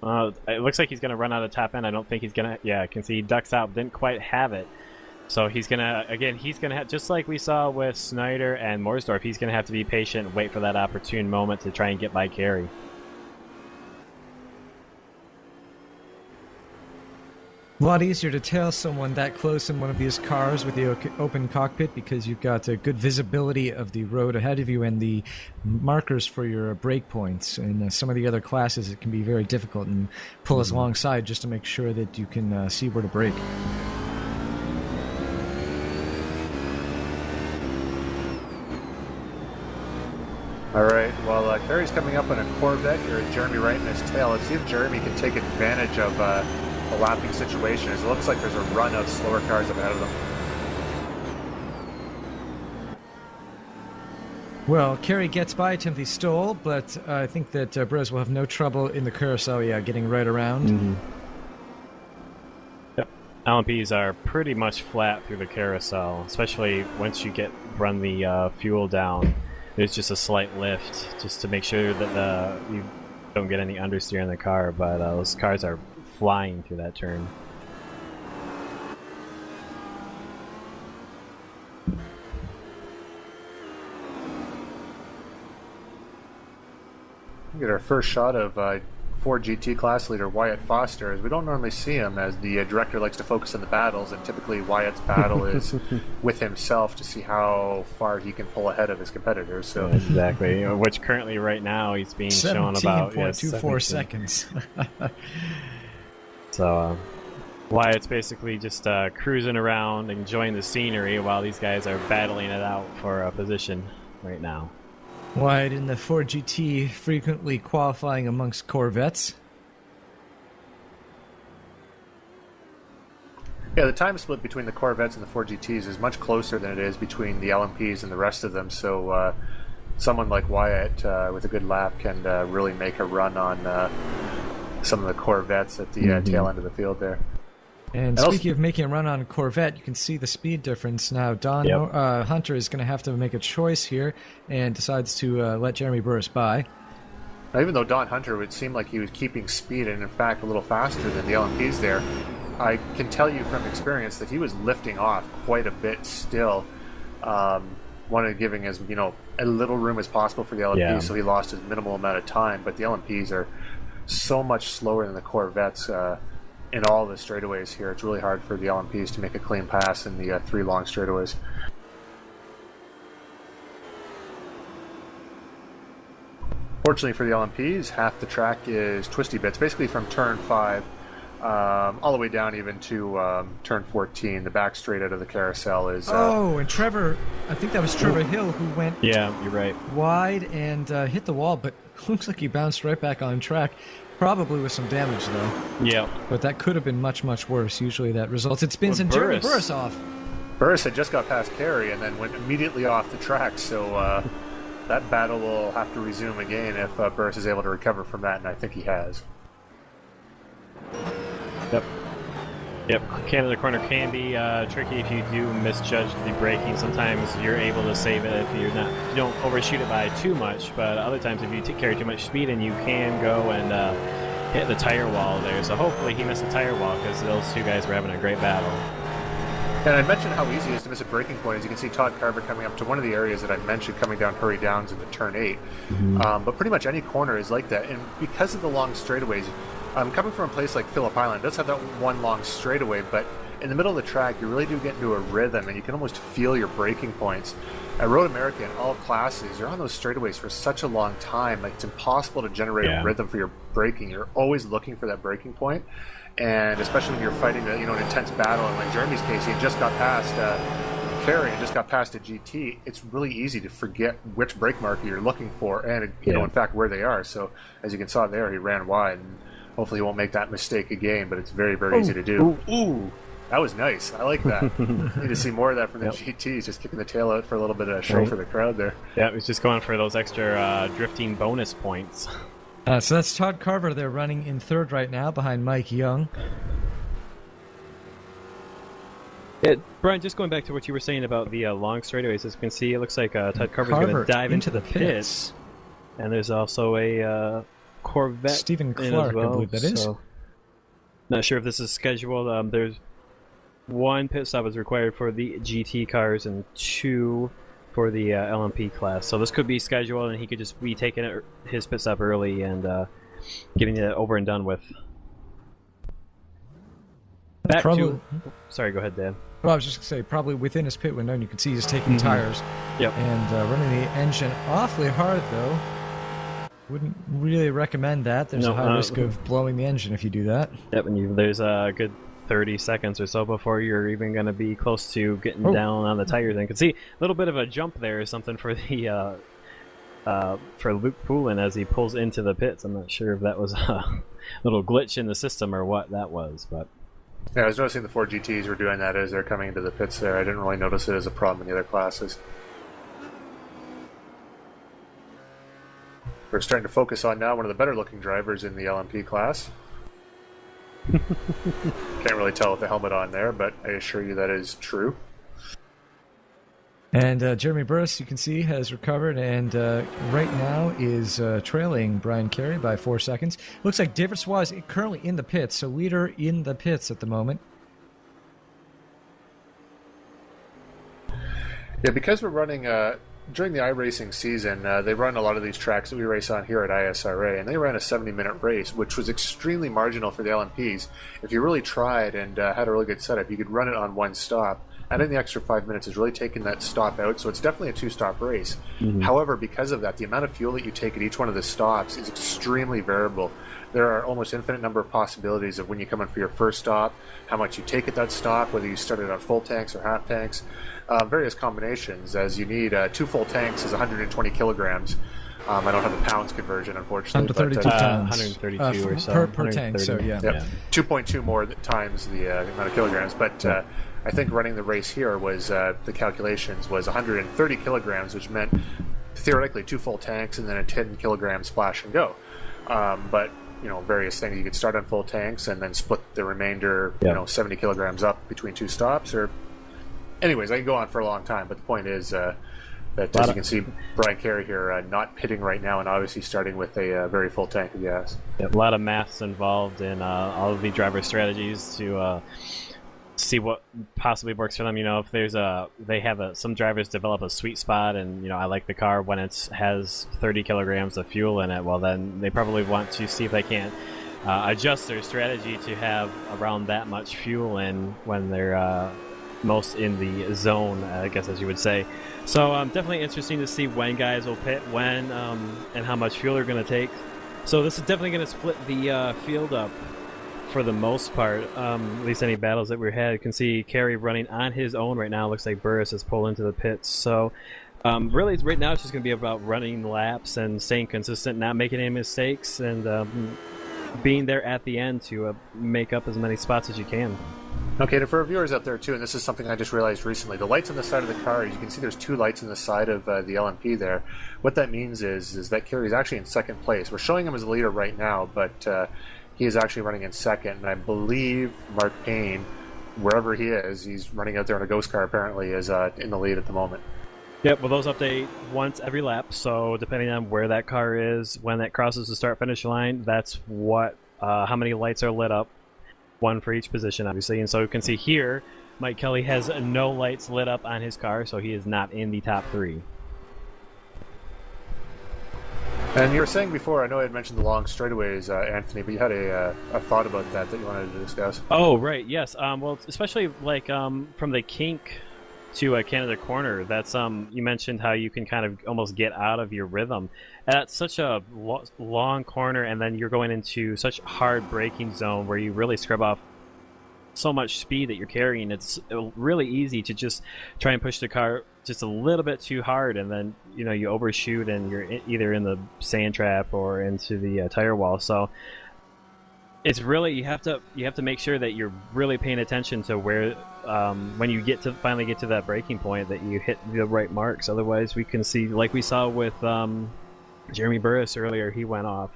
S3: it looks like he's going to run out of top end. I don't think he's going to, yeah, I can see he ducks out, didn't quite have it. So he's going to, again, he's going to have, just like we saw with Snyder and Morsdorf, he's going to have to be patient and wait for that opportune moment to try and get by Carey.
S1: A lot easier to tail someone that close in one of these cars with the open cockpit because you've got a good visibility of the road ahead of you and the markers for your brake points. In some of the other classes, it can be very difficult and pull us alongside just to make sure that you can see where to brake.
S2: All right, well, Carey's coming up on a Corvette here, Jeremy right in his tail. Let's see if Jeremy can take advantage of a lapping situation. It looks like there's a run of slower cars ahead of them.
S1: Well, Carey gets by Timothy Stoll, but I think that Brez will have no trouble in the carousel, getting right around.
S3: Yep. LMPs are pretty much flat through the carousel, especially once you run the fuel down. There's just a slight lift just to make sure that you don't get any understeer in the car, but those cars are flying through that turn.
S2: We get our first shot of Ford GT class leader Wyatt Foster, as we don't normally see him, as the director likes to focus on the battles, and typically Wyatt's battle is with himself to see how far he can pull ahead of his competitors. So
S3: exactly, which currently right now he's being shown about
S1: 17.24 seconds.
S3: So Wyatt's basically just cruising around, enjoying the scenery while these guys are battling it out for a position right now.
S1: Wyatt in the Ford GT, frequently qualifying amongst Corvettes.
S2: yeah, the time split between the Corvettes and the Ford GTs is much closer than it is between the LMPs and the rest of them. So someone like Wyatt with a good lap can really make a run on some of the Corvettes at the tail end of the field there.
S1: And speaking of making a run on Corvette, you can see the speed difference now. Don Hunter is going to have to make a choice here and decides to let Jeremy Burris by.
S2: Now, even though Don Hunter would seem like he was keeping speed and in fact a little faster than the LMPs there, I can tell you from experience that he was lifting off quite a bit still. Wanted giving as a little room as possible for the LMPs, so he lost as minimal amount of time. But the LMPs are so much slower than the Corvettes in all the straightaways here. It's really hard for the LMPs to make a clean pass in the 3 long straightaways. Fortunately for the LMPs, half the track is twisty bits, basically from turn 5 all the way down even to turn 14. The back straight out of the carousel is...
S1: and Trevor, I think that was Trevor Hill who went
S3: you're right,
S1: wide and hit the wall, but looks like he bounced right back on track. Probably with some damage, though.
S3: Yeah.
S1: But that could have been much, much worse. Usually that results in spins and Jeremy Burris off.
S2: Burris had just got past Carey and then went immediately off the track, so that battle will have to resume again if Burris is able to recover from that, and I think he has.
S3: Yep, Canada corner can be tricky if you do misjudge the braking. Sometimes you're able to save it if you don't overshoot it by too much, but other times if you carry too much speed, and you can go and hit the tire wall there. So hopefully he missed the tire wall, because those two guys were having a great battle.
S2: And I mentioned how easy it is to miss a braking point. As you can see, Todd Carver coming up to one of the areas that I mentioned, coming down Hurry Downs into turn 8. But pretty much any corner is like that, and because of the long straightaways, coming from a place like Phillip Island, it does have that one long straightaway, but in the middle of the track, you really do get into a rhythm, and you can almost feel your braking points. At Road America, in all classes, you're on those straightaways for such a long time, like it's impossible to generate a rhythm for your braking. You're always looking for that braking point, and especially when you're fighting an intense battle, and like Jeremy's case, he had just got past Carey and just got past a GT. It's really easy to forget which brake marker you're looking for, and in fact where they are. So as you can saw there, he ran wide, and hopefully he won't make that mistake again, but it's very, very easy to do. Ooh, that was nice. I like that. Need to see more of that from the GTs, just kicking the tail out for a little bit of show for the crowd there.
S3: Yeah, he's just going for those extra drifting bonus points.
S1: So that's Todd Carver there running in third right now behind Mike Young.
S3: Yeah, Brian, just going back to what you were saying about the long straightaways, as you can see, it looks like Todd Carver's going to dive into the pits. And there's also a Corvette
S1: Stephen Clark,
S3: well,
S1: I believe that is.
S3: Not sure if this is scheduled. There's one pit stop is required for the GT cars and 2 for the LMP class. So this could be scheduled, and he could just be taking his pit stop early and getting it over and done with. Sorry, go ahead, Dan.
S1: Well, I was just going to say, probably within his pit window, and you can see he's taking tires.
S3: Yep.
S1: And running the engine awfully hard, though. Wouldn't really recommend that. There's a high risk of blowing the engine if you do that.
S3: Yep, and there's a good 30 seconds or so before you're even going to be close to getting down on the tires. And you can see a little bit of a jump there or something for the for Luke Poulin as he pulls into the pits. I'm not sure if that was a little glitch in the system or what that was, but
S2: yeah, I was noticing the 4 GTs were doing that as they're coming into the pits there. I didn't really notice it as a problem in the other classes. We're starting to focus on now one of the better looking drivers in the LMP class. Can't really tell with the helmet on there, but I assure you that is true.
S1: And Jeremy Burris, you can see, has recovered and right now is trailing Brian Carey by 4 seconds. Looks like David Swa is currently in the pits, so leader in the pits at the moment.
S2: Yeah, because we're running during the iRacing season, they run a lot of these tracks that we race on here at ISRA, and they ran a 70-minute race, which was extremely marginal for the LMPs. If you really tried and had a really good setup, you could run it on one stop. Adding the extra 5 minutes is really taking that stop out, so it's definitely a 2-stop race. However, because of that, the amount of fuel that you take at each one of the stops is extremely variable. There are almost infinite number of possibilities of when you come in for your first stop, how much you take at that stop, whether you started on full tanks or half tanks, various combinations, as you need 2 full tanks is 120 kilograms. I don't have the pounds conversion, unfortunately.
S1: Up to 32 pounds.
S3: 132 or so.
S1: Per tank, so yeah.
S2: Yep. 2.2 more times the amount of kilograms, but I think running the race here was, the calculations was 130 kilograms, which meant theoretically 2 full tanks and then a 10 kilogram splash and go. But various things. You could start on full tanks and then split the remainder, 70 kilograms up between 2 stops. Or, anyways, I can go on for a long time. But the point is that, as you can see, Brian Carey here not pitting right now, and obviously starting with a very full tank of gas.
S3: A lot of maths involved in all of the driver strategies to see what possibly works for them. If there's some drivers develop a sweet spot, and I like the car when it has 30 kilograms of fuel in it. Well, then they probably want to see if they can adjust their strategy to have around that much fuel in when they're most in the zone, I guess, as you would say. So definitely interesting to see when guys will pit, when and how much fuel they're going to take. So this is definitely going to split the field up for the most part, at least any battles that we had. You can see Carey running on his own right now. Looks like Burris is pulled into the pits. So really, right now, it's just going to be about running laps and staying consistent, not making any mistakes, and being there at the end to make up as many spots as you can.
S2: Okay, and for our viewers out there too, and this is something I just realized recently, the lights on the side of the car, you can see there's 2 lights on the side of the LMP there. What that means is that Kerry is actually in second place. We're showing him as the leader right now, but he is actually running in second, and I believe Mark Payne, wherever he is, he's running out there in a ghost car apparently, is in the lead at the moment.
S3: Yep, well, those update once every lap, so depending on where that car is, when that crosses the start-finish line, that's what how many lights are lit up. One for each position, obviously. And so you can see here, Mike Kelly has no lights lit up on his car, so he is not in the top 3.
S2: And you were saying before, I know I had mentioned the long straightaways, Anthony, but you had a thought about that you wanted to discuss.
S3: Oh, right, yes. Well, especially like from the kink to Canada Corner, that's you mentioned how you can kind of almost get out of your rhythm. That's such a long corner, and then you're going into such hard braking zone where you really scrub off so much speed that you're carrying. It's really easy to just try and push the car just a little bit too hard, and then you overshoot and you're either in the sand trap or into the tire wall. So it's really you have to make sure that you're really paying attention to where when you finally get to that breaking point, that you hit the right marks. Otherwise, we can see, like we saw with Jeremy Burris earlier, he went off.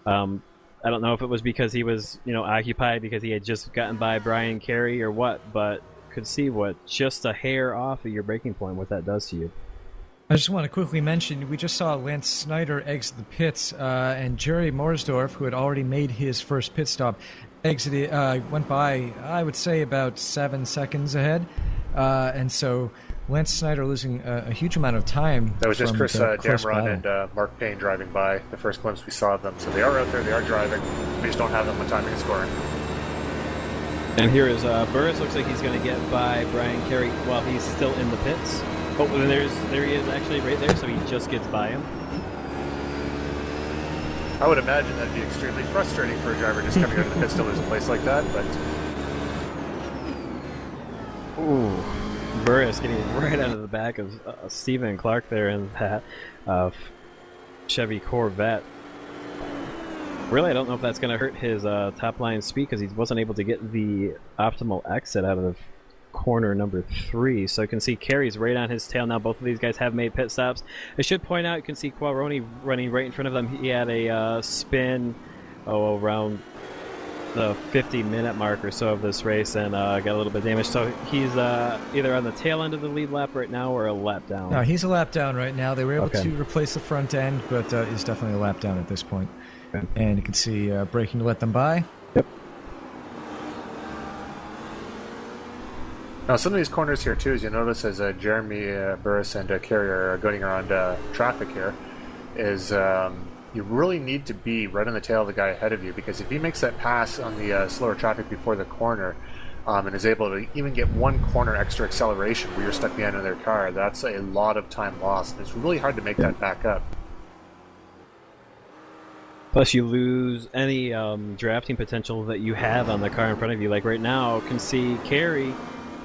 S3: I don't know if it was because he was occupied because he had just gotten by Brian Carey or what, but could see what just a hair off of your breaking point, what that does to you.
S1: I just want to quickly mention, we just saw Lance Snyder exit the pits, and Jerry Morsdorf, who had already made his first pit stop, went by, I would say, about 7 seconds ahead. And so Lance Snyder losing a huge amount of time.
S2: That was just Chris Damron and Mark Payne driving by, the first glimpse we saw of them. So they are out there, they are driving. We just don't have them when timing is scoring.
S3: And here is Burris. Looks like he's going to get by Brian Carey while he's still in the pits. Oh, and there he is actually right there, so he just gets by him.
S2: I would imagine that'd be extremely frustrating for a driver just coming out of the pit to lose a place like that, but...
S3: Ooh, Burris getting right out of the back of Stephen Clark there in that Chevy Corvette. Really, I don't know if that's going to hurt his top line speed because he wasn't able to get the optimal exit out of corner number 3. So you can see Carey's right on his tail now. Both of these guys have made pit stops. I should point out, you can see Qualroni running right in front of them. He had a spin around the 50-minute mark or so of this race and got a little bit damaged. So he's either on the tail end of the lead lap right now or a lap down.
S1: No, he's a lap down right now. They were able to replace the front end, but he's definitely a lap down at this point. Okay. And you can see braking to let them by.
S3: Yep.
S2: Now, some of these corners here, too, as you notice, as Jeremy Burris and Carey are going around traffic here, is you really need to be right on the tail of the guy ahead of you, because if he makes that pass on the slower traffic before the corner and is able to even get one corner extra acceleration where you're stuck behind another car, that's a lot of time lost. It's really hard to make that back up.
S3: Plus, you lose any drafting potential that you have on the car in front of you. Like right now, you can see Carey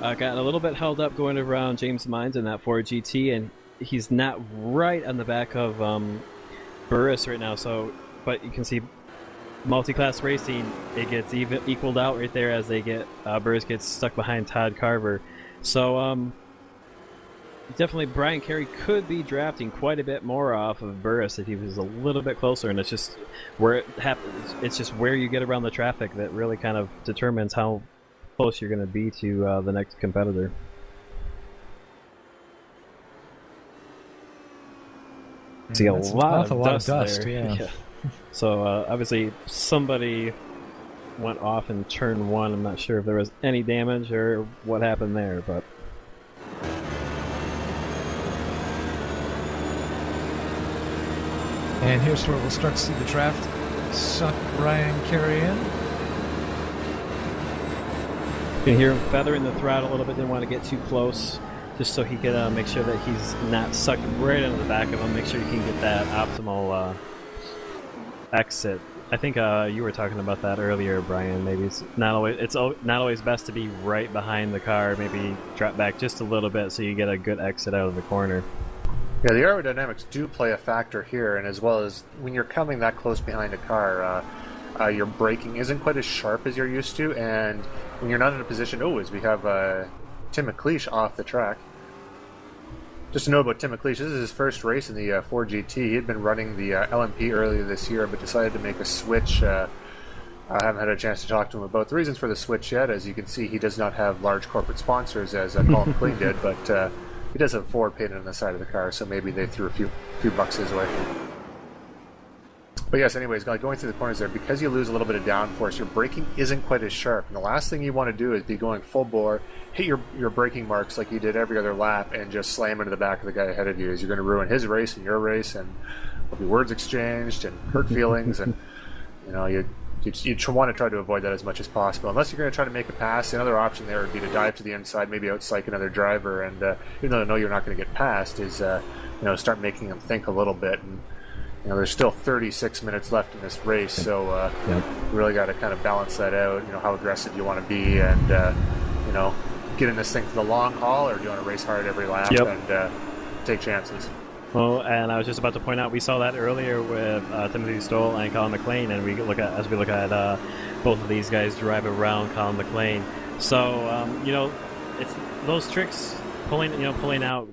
S3: got a little bit held up going around James Mines in that Ford GT, and he's not right on the back of Burris right now. So, but you can see multi-class racing, it gets equaled out right there as they get Burris gets stuck behind Todd Carver. So definitely Brian Carey could be drafting quite a bit more off of Burris if he was a little bit closer, and it's just where it happens. It's just where you get around the traffic that really kind of determines how close you're going to be to the next competitor. See a lot of dust there.
S1: Yeah.
S3: So obviously somebody went off in turn 1. I'm not sure if there was any damage or what happened there, but
S1: and here's where we'll start to see the draft suck Brian Carey in.
S3: You can hear him feathering the throttle a little bit. Didn't want to get too close, just so he could make sure that he's not sucked right into the back of him. Make sure you can get that optimal exit. I think you were talking about that earlier, Brian. Maybe it's not always best to be right behind the car. Maybe drop back just a little bit so you get a good exit out of the corner.
S2: Yeah, the aerodynamics do play a factor here, and as well as when you're coming that close behind a car, your braking isn't quite as sharp as you're used to, and when you're not in a position... Oh, as we have Tim McLeish off the track. Just to know about Tim McLeish, this is his first race in the Ford GT. He had been running the LMP earlier this year, but decided to make a switch. I haven't had a chance to talk to him about the reasons for the switch yet. As you can see, he does not have large corporate sponsors, as Colin McLean did, but he does have Ford painted on the side of the car, so maybe they threw a few bucks his way. But yes, anyways, going through the corners there, because you lose a little bit of downforce, your braking isn't quite as sharp. And the last thing you want to do is be going full bore, hit your braking marks like you did every other lap, and just slam into the back of the guy ahead of you. As you're going to ruin his race and your race, and there'll be words exchanged and hurt feelings, and you want to try to avoid that as much as possible. Unless you're going to try to make a pass, another option there would be to dive to the inside, maybe outspike another driver, and even though I know you're not going to get past, is start making them think a little bit. And there's still 36 minutes left in this race, so you really got to kind of balance that out. How aggressive you want to be, and get in this thing for the long haul, or do you want to race hard every lap and take chances?
S3: Well, and I was just about to point out, we saw that earlier with Timothy Stoll and Colin McLean, and as we look at both of these guys drive around Colin McLean. So it's those tricks, pulling out,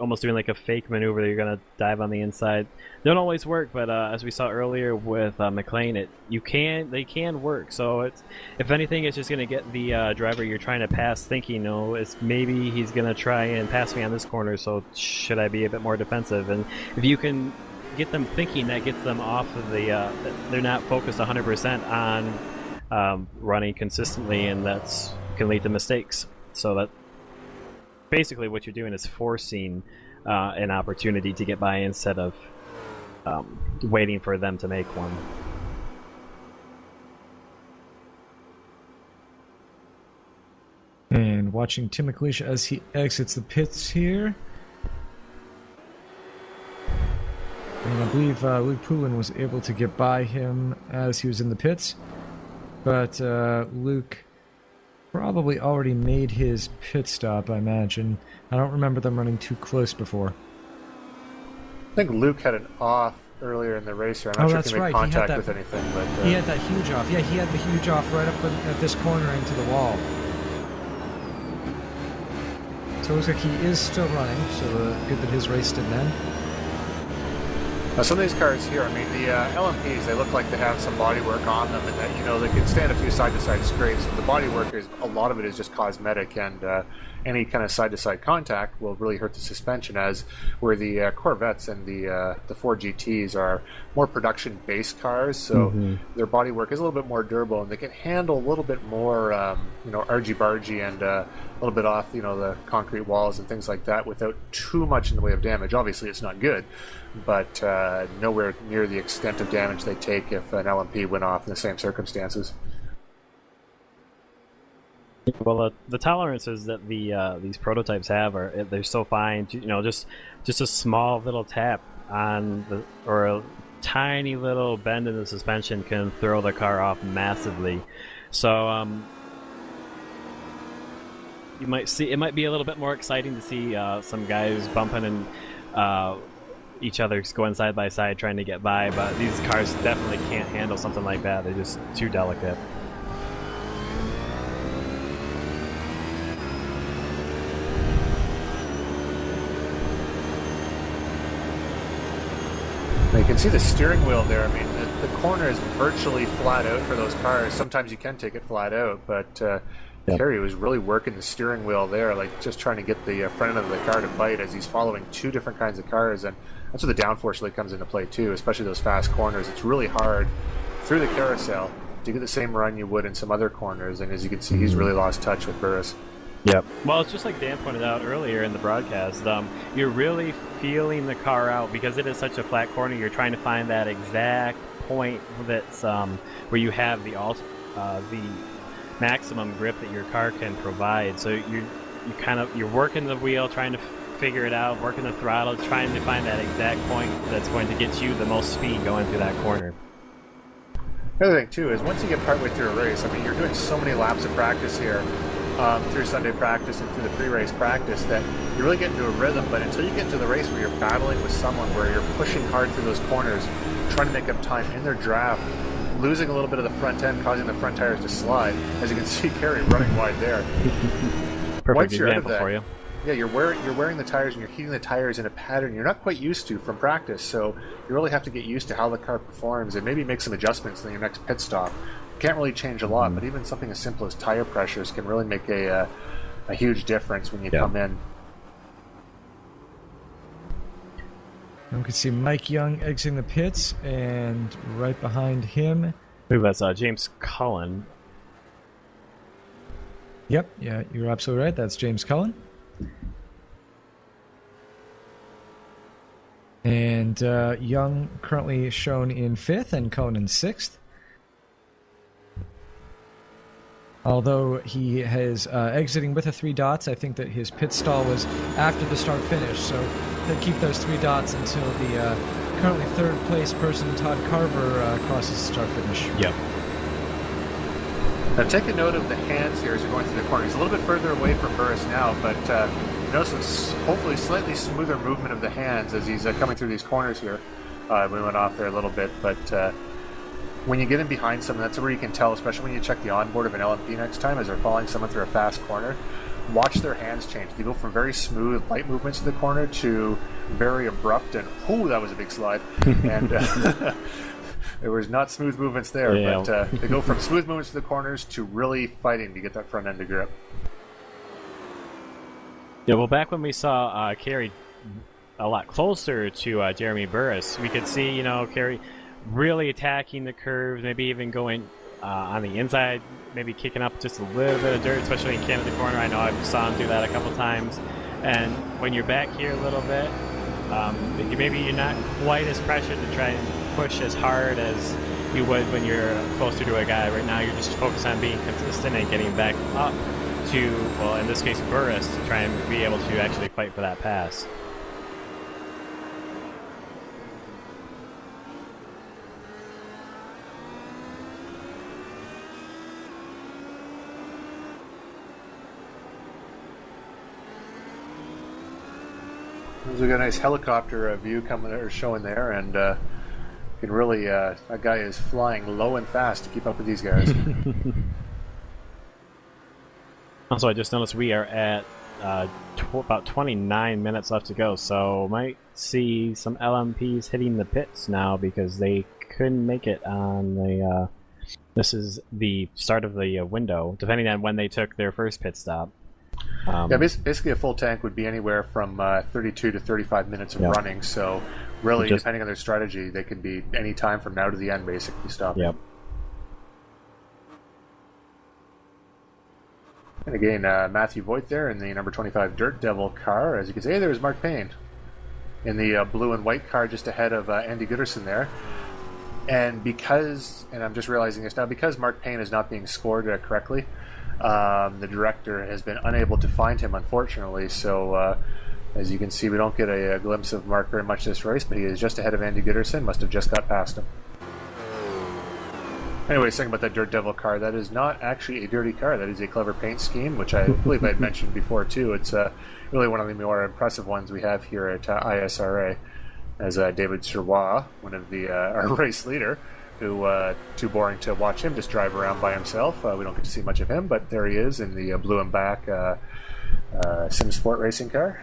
S3: almost doing like a fake maneuver that you're going to dive on the inside, don't always work, but as we saw earlier with McLean, they can work. So if anything, it's just going to get the driver you're trying to pass thinking, it's maybe he's going to try and pass me on this corner, so should I be a bit more defensive? And if you can get them thinking, that gets them off of they're not focused 100% on running consistently, and that's can lead to mistakes. So that basically what you're doing is forcing an opportunity to get by instead of waiting for them to make one.
S1: And watching Tim McLeish as he exits the pits here. And I believe Luke Poulin was able to get by him as he was in the pits. But Luke probably already made his pit stop, I imagine. I don't remember them running too close before.
S2: I think Luke had an off earlier in the race here. I'm not sure if he made contact with anything. But
S1: he had that huge off. Yeah, he had the huge off right up at this corner into the wall. So it looks like he is still running, so good that his race didn't end.
S2: Now, some of these cars here, the LMPs, they look like they have some bodywork on them, and that, they can stand a few side-to-side scrapes, but the bodywork a lot of it is just cosmetic, and any kind of side-to-side contact will really hurt the suspension, as where the Corvettes and the Ford GTs are more production-based cars, so their bodywork is a little bit more durable, and they can handle a little bit more, argy-bargy and a little bit off, the concrete walls and things like that without too much in the way of damage. Obviously, it's not good, but nowhere near the extent of damage they take if an LMP went off in the same circumstances.
S3: Well, the tolerances that these prototypes have they're so fine. Just a small little tap or a tiny little bend in the suspension can throw the car off massively. So you might see it might be a little bit more exciting to see some guys bumping and each other going side by side trying to get by, but these cars definitely can't handle something like that. They're just too delicate.
S2: Now you can see the steering wheel there. The corner is virtually flat out for those cars. Sometimes you can take it flat out, but Kerry was really working the steering wheel there, like just trying to get the front end of the car to bite as he's following two different kinds of cars, and that's where the downforce really comes into play too, especially those fast corners. It's really hard through the carousel to get the same run you would in some other corners, and as you can see, he's really lost touch with Burris.
S3: Yep. Well, it's just like Dan pointed out earlier in the broadcast. You're really feeling the car out because it is such a flat corner. You're trying to find that exact point that's where you have the maximum grip that your car can provide. So you're working the wheel, trying to figure it out, working the throttle, trying to find that exact point that's going to get you the most speed going through that corner.
S2: The other thing too is once you get partway through a race, you're doing so many laps of practice here. Through Sunday practice and through the pre-race practice that you really get into a rhythm, but until you get into the race where you're battling with someone, where you're pushing hard through those corners, trying to make up time in their draft, losing a little bit of the front end, causing the front tires to slide. As you can see, Kerry running wide there.
S3: Perfect
S2: Once you're out of
S3: example
S2: that,
S3: for you.
S2: yeah, you're wearing the tires and you're heating the tires in a pattern you're not quite used to from practice. So you really have to get used to how the car performs and maybe make some adjustments in your next pit stop. Can't really change a lot, but even something as simple as tire pressures can really make a huge difference when you come in.
S1: And we can see Mike Young exiting the pits, and right behind him.
S3: I believe that's James Cullen.
S1: Yep, yeah, you're absolutely right. That's James Cullen. And Young currently shown in 5th and Cullen in 6th. Although he has exiting with a 3 dots, I think that his pit stall was after the start finish, so he'll keep those 3 dots until the currently 3rd place person, Todd Carver, crosses the start finish.
S3: Yep.
S2: Now take a note of the hands here as you're going through the corner. He's a little bit further away from Burris now, but notice some hopefully slightly smoother movement of the hands as he's coming through these corners here. We went off there a little bit, but when you get in behind someone, that's where you can tell, especially when you check the onboard of an LMP next time as they're following someone through a fast corner. Watch their hands change. They go from very smooth, light movements to the corner to very abrupt and, oh, that was a big slide. And there was not smooth movements there, but they go from smooth movements to the corners to really fighting to get that front end to grip.
S3: Yeah, well, back when we saw Kerry a lot closer to Jeremy Burris, we could see, Kerry really attacking the curves, maybe even going on the inside, maybe kicking up just a little bit of dirt, especially in Canada corner. I know I saw him do that a couple times. And when you're back here a little bit, maybe you're not quite as pressured to try and push as hard as you would when you're closer to a guy. Right now, you're just focused on being consistent and getting back up to, well, in this case, Burris, to try and be able to actually fight for that pass.
S2: We got a nice helicopter view coming or showing there, and you can really that guy is flying low and fast to keep up with these guys.
S3: Also, I just noticed we are at about 29 minutes left to go, so might see some LMPs hitting the pits now because they couldn't make it on the. This is the start of the window, depending on when they took their first pit stop.
S2: Yeah, basically a full tank would be anywhere from 32 to 35 minutes of running, so really, depending on their strategy, they could be any time from now to the end, basically, stopping.
S3: Yep.
S2: And again, Matthew Voigt there in the number 25 Dirt Devil car. As you can see, there's Mark Payne in the blue and white car just ahead of Andy Gooderson there. And I'm just realizing this now, because Mark Payne is not being scored correctly, the director has been unable to find him, unfortunately. So, as you can see, we don't get a glimpse of Mark very much this race, but he is just ahead of Andy Gooderson. Must have just got past him. Anyway, saying about that Dirt Devil car, that is not actually a dirty car. That is a clever paint scheme, which I believe I had mentioned before, too. It's really one of the more impressive ones we have here at ISRA, as David Sirois, one of the our race leader, who too boring to watch him just drive around by himself. We don't get to see much of him, but there he is in the blue and black Sim Sport racing car.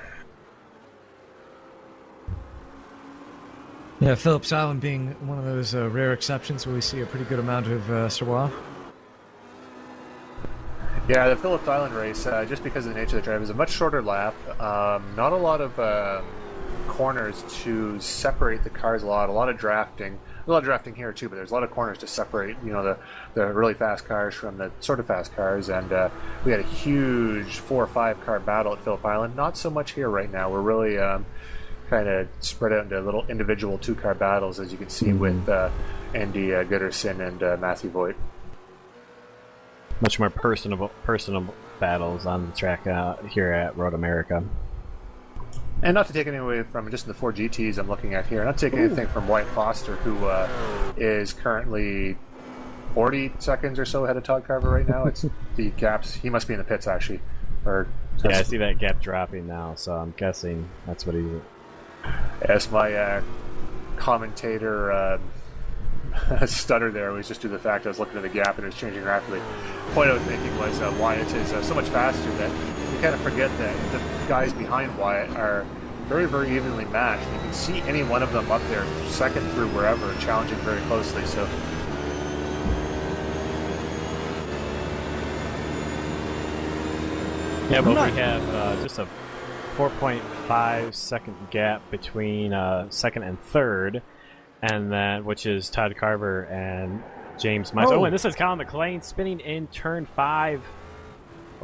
S1: Yeah, Phillips Island being one of those rare exceptions where we see a pretty good amount of Sirois.
S2: Yeah, the Phillips Island race, just because of the nature of the drive, is a much shorter lap. Not a lot of corners to separate the cars a lot of drafting. A lot of drafting here too, but there's a lot of corners to separate, the really fast cars from the sort of fast cars. And we had a huge 4 or 5 car battle at Phillip Island. Not so much here right now. We're really kind of spread out into little individual 2-car battles, as you can see with Andy Gooderson and Matthew Voigt.
S3: Much more personal battles on the track here at Road America.
S2: And not to take anything away from just the 4 GTs I'm looking at here, not to take anything from Wyatt Foster, who is currently 40 seconds or so ahead of Todd Carver right now. It's the gaps. He must be in the pits, actually.
S3: Yeah, I see that gap dropping now, so I'm guessing that's what he's...
S2: As my commentator stutter there was just due to the fact I was looking at the gap and it was changing rapidly. The point I was making was Wyatt is so much faster that you kind of forget that the guys behind Wyatt are very, very evenly matched. You can see any one of them up there, second through wherever, challenging very closely. So.
S3: Yeah, but we have just a 4.5 second gap between second and third, and then which is Todd Carver and James Miles. Oh, and this is Colin McLean spinning in turn 5.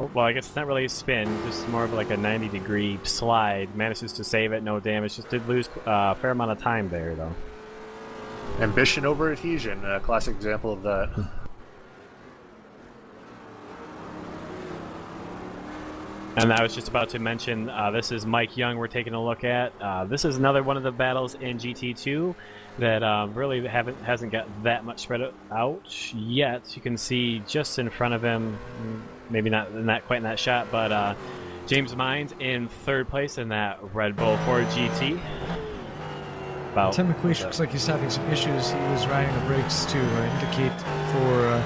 S3: Oh, well, I guess it's not really a spin, just more of like a 90-degree slide. Manages to save it, no damage. Just did lose a fair amount of time there, though.
S2: Ambition over adhesion, a classic example of that.
S3: And I was just about to mention, this is Mike Young we're taking a look at. This is another one of the battles in GT2 that really hasn't got that much spread out yet. You can see just in front of him, maybe not quite in that shot, but James Mines in third place in that Red Bull Ford GT.
S1: Tim McLeish looks like he's having some issues. He was riding the brakes to indicate for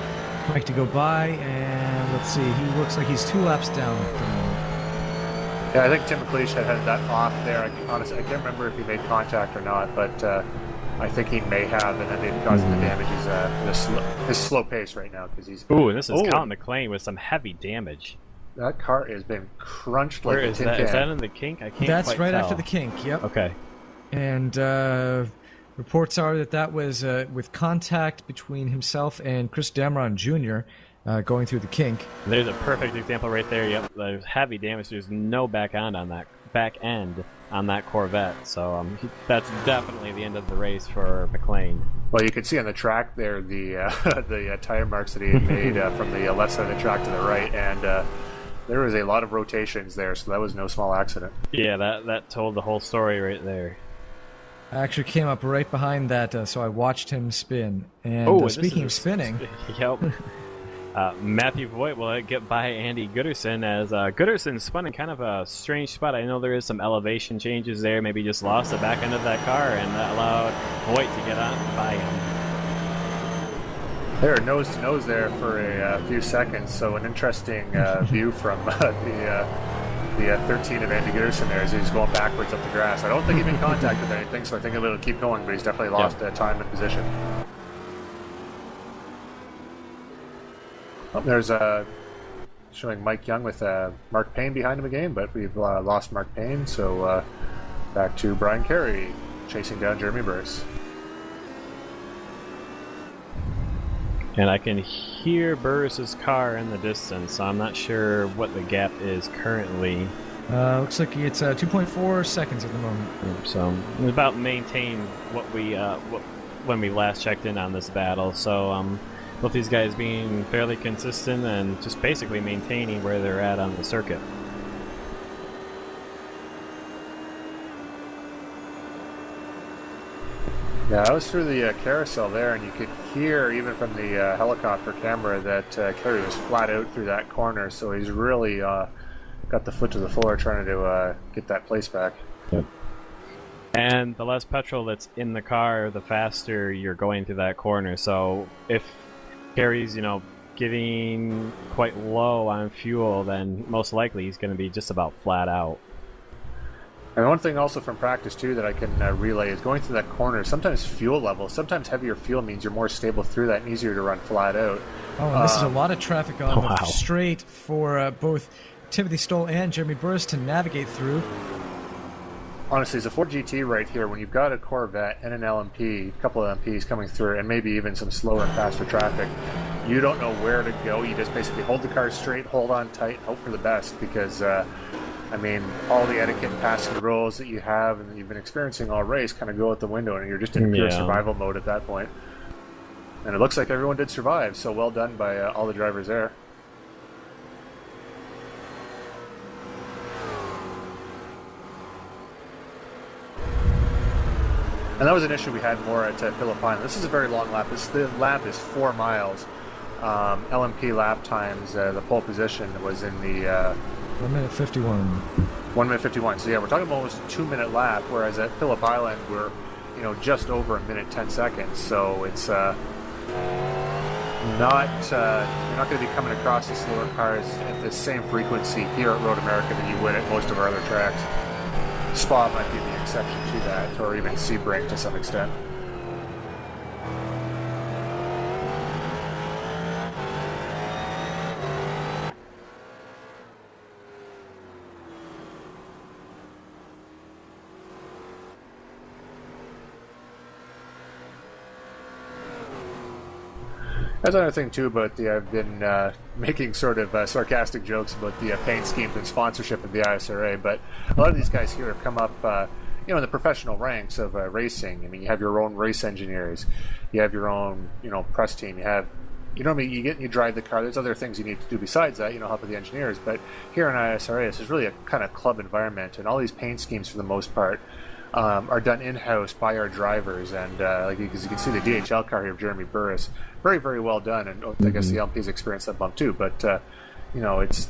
S1: Mike to go by, and let's see, he looks like he's 2 laps down at the moment.
S2: Yeah, I think Tim McLeish had that off there. Honestly, I can't remember if he made contact or not, but I think he may have, and that may be causing the damage. His slow pace right now because he's.
S3: Ooh, and this is Colin McLean with some heavy damage.
S2: That car has been crunched like a tin can.
S3: Is that in the kink? I can't.
S1: That's
S3: quite
S1: right
S3: tell.
S1: after the kink. Yep.
S3: Okay.
S1: And reports are that was with contact between himself and Chris Damron Jr. Going through the kink.
S3: There's a perfect example right there. Yep, there's heavy damage. There's no back end on that Corvette. So that's definitely the end of the race for McLean.
S2: Well, you can see on the track there the tire marks that he had made from the left side of the track to the right, and there was a lot of rotations there, so that was no small accident.
S3: Yeah, that told the whole story right there.
S1: I actually came up right behind that, so I watched him spin. And speaking of spinning...
S3: Yep. Matthew Voigt will get by Andy Gooderson as Gooderson spun in kind of a strange spot. I know there is some elevation changes there. Maybe just lost the back end of that car, and that allowed Voigt to get on by him.
S2: They're nose to nose there for a few seconds, so an interesting view from the 13 of Andy Gooderson there as he's going backwards up the grass. I don't think he made contact with anything, so I think he'll keep going, but he's definitely lost time and position. There's showing Mike Young with Mark Payne behind him again, but we've lost Mark Payne, so back to Brian Carey chasing down Jeremy Burris.
S3: And I can hear Burris's car in the distance, so I'm not sure what the gap is currently.
S1: Looks like it's 2.4 seconds at the moment.
S3: So it's about maintain what we when we last checked in on this battle. So both these guys being fairly consistent and just basically maintaining where they're at on the circuit.
S2: Yeah, I was through the carousel there, and you could hear, even from the helicopter camera, that Kerry was flat out through that corner, so he's really got the foot to the floor trying to get that place back.
S3: Yep. And the less petrol that's in the car, the faster you're going through that corner. So if Kerry's, getting quite low on fuel, then most likely he's going to be just about flat out.
S2: And one thing also from practice, too, that I can relay is going through that corner, sometimes fuel level, sometimes heavier fuel means you're more stable through that and easier to run flat out.
S1: Oh, and this is a lot of traffic on the straight for both Timothy Stoll and Jeremy Burris to navigate through.
S2: Honestly, it's a Ford GT right here. When you've got a Corvette and an LMP, a couple of LMPs coming through, and maybe even some slower and faster traffic, you don't know where to go. You just basically hold the car straight, hold on tight, hope for the best, because all the etiquette and passing rules that you have and that you've been experiencing all race kind of go out the window, and you're just in pure survival mode at that point. And it looks like everyone did survive, so well done by all the drivers there. And that was an issue we had more at Phillip Island. This is a very long lap. The lap is 4 miles. LMP lap times, the pole position was in the...
S1: 1 minute 51.
S2: 1 minute 51. So yeah, we're talking about almost a 2-minute lap, whereas at Phillip Island we're just over 1 minute 10 seconds. So it's not you're not going to be coming across the slower cars at the same frequency here at Road America that you would at most of our other tracks. Spa might be the exception to that, or even Sebring to some extent. That's another thing too about I've been making sort of sarcastic jokes about the paint schemes and sponsorship of the ISRA, but a lot of these guys here have come up, in the professional ranks of racing. I mean, you have your own race engineers, you have your own, press team, you drive the car. There's other things you need to do besides that, help with the engineers. But here in ISRA, this is really a kind of club environment, and all these paint schemes, for the most part, are done in-house by our drivers. And because you can see the DHL car here of Jeremy Burris, very, very well done. And I guess the LMP's experienced that bump too. But it's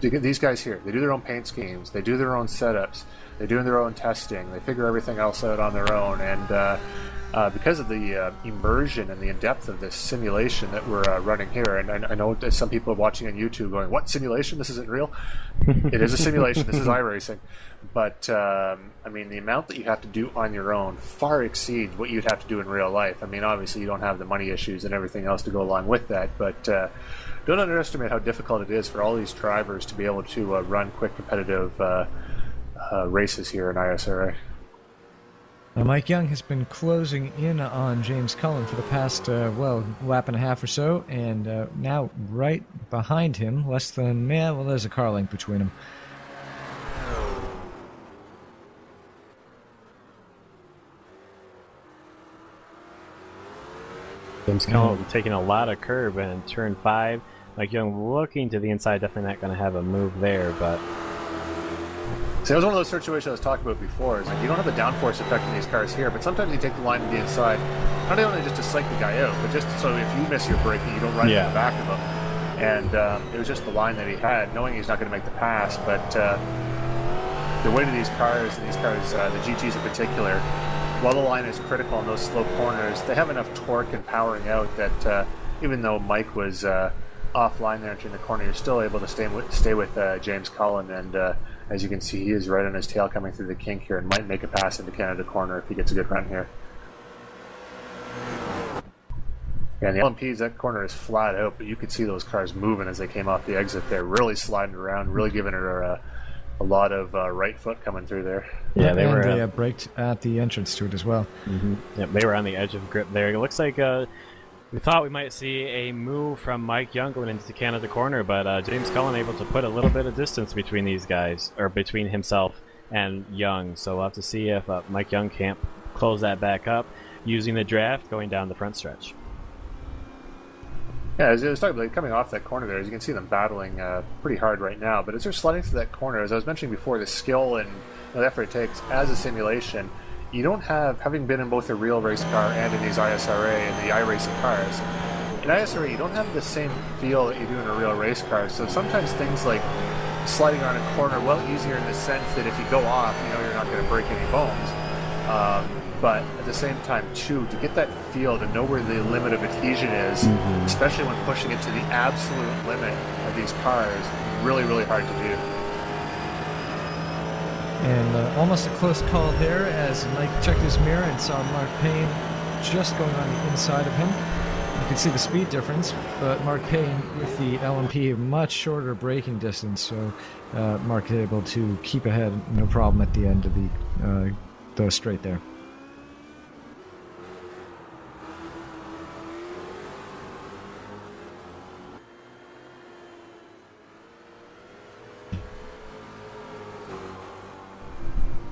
S2: these guys here. They do their own paint schemes. They do their own setups. They do their own testing. They figure everything else out on their own. And because of the immersion and the in-depth of this simulation that we're running here, and I know there's some people watching on YouTube going, "What simulation? This isn't real." It is a simulation. This is iRacing. But the amount that you have to do on your own far exceeds what you'd have to do in real life. I mean, obviously you don't have the money issues and everything else to go along with that, but don't underestimate how difficult it is for all these drivers to be able to run quick competitive races here in ISRA.
S1: Mike Young has been closing in on James Cullen for the past, lap and a half or so, and now right behind him, there's a car length between them.
S3: James Cullen taking a lot of curve in turn 5. Mike Young looking to the inside, definitely not going to have a move there, but...
S2: See, that was one of those situations I was talking about before. Is like you don't have the downforce effect in these cars here, but sometimes you take the line to the inside, not only just to psych the guy out, but just so if you miss your braking, you don't run into the back of him. And it was just the line that he had, knowing he's not going to make the pass. But the weight of these cars, the GTs in particular, while the line is critical in those slow corners, they have enough torque and powering out that even though Mike was offline there entering the corner, you're still able to stay with James Cullen. And as you can see, he is right on his tail coming through the kink here and might make a pass into Canada corner if he gets a good run here. And the LMPs, that corner is flat out, but you could see those cars moving as they came off the exit there, really sliding around, really giving her a lot of right foot coming through there.
S1: Yeah, they braked at the entrance to it as well.
S3: Mm-hmm. Yep, they were on the edge of grip there. It looks like we thought we might see a move from Mike Young going into Canada corner, but James Cullen able to put a little bit of distance between these guys, or between himself and Young. So we'll have to see if Mike Young can't close that back up using the draft going down the front stretch.
S2: Yeah, as I was talking about coming off that corner there, as you can see them battling pretty hard right now. But as they're sliding through that corner, as I was mentioning before, the skill and the effort it takes as a simulation, you don't have, having been in both a real race car and in these ISRA and the iRacing cars, in ISRA you don't have the same feel that you do in a real race car. So sometimes things like sliding around a corner, easier in the sense that if you go off, you're not going to break any bones. But at the same time, too, to get that feel, to know where the limit of adhesion is, especially when pushing it to the absolute limit of these cars, really, really hard to do.
S1: And almost a close call there as Mike checked his mirror and saw Mark Payne just going on the inside of him. You can see the speed difference, but Mark Payne with the LMP, much shorter braking distance, so Mark is able to keep ahead, no problem at the end of the straight there.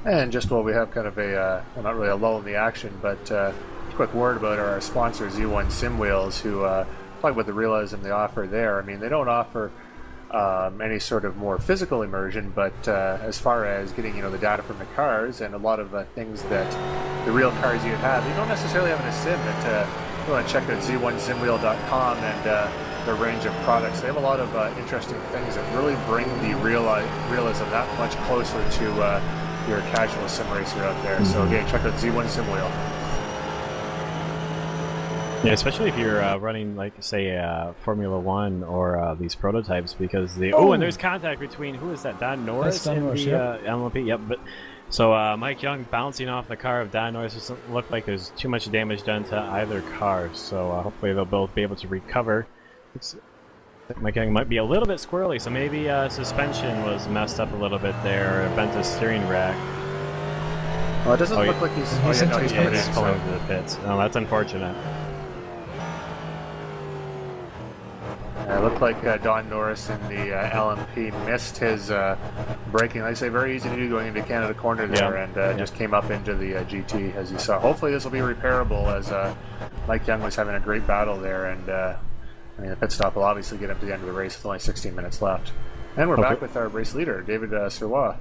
S2: And just while we have kind of not really a lull in the action, but a quick word about our sponsor, Z1 Sim Wheels, who talk about the realism they offer there. I mean, they don't offer any sort of more physical immersion, but as far as getting the data from the cars and a lot of things that the real cars you have, you don't necessarily have in a sim. But you want to check out z1simwheel.com and their range of products. They have a lot of interesting things that really bring the realism that much closer to you're a casual sim racer out there. So again, check out Z1 Sim Wheel.
S3: Yeah, especially if you're running, like, say, Formula One or these prototypes, because and there's contact between, who is that, Don Norris
S1: Don
S3: in
S1: Norris,
S3: the
S1: yep.
S3: LMP? Yep, but so Mike Young bouncing off the car of Don Norris doesn't look like there's too much damage done to either car, so hopefully they'll both be able to recover. Mike Young might be a little bit squirrely, so maybe suspension was messed up a little bit there, or bent the steering rack.
S2: Well, it doesn't look like he's coming in.
S3: Pulling to the pits. No, that's unfortunate.
S2: It looked like Don Norris in the LMP missed his braking. Like I say, very easy to do going into Canada corner there, and just came up into the GT, as you saw. Hopefully this will be repairable, as Mike Young was having a great battle there, and I mean, the pit stop will obviously get him to the end of the race with only 16 minutes left. And we're back with our race leader, David Sirois.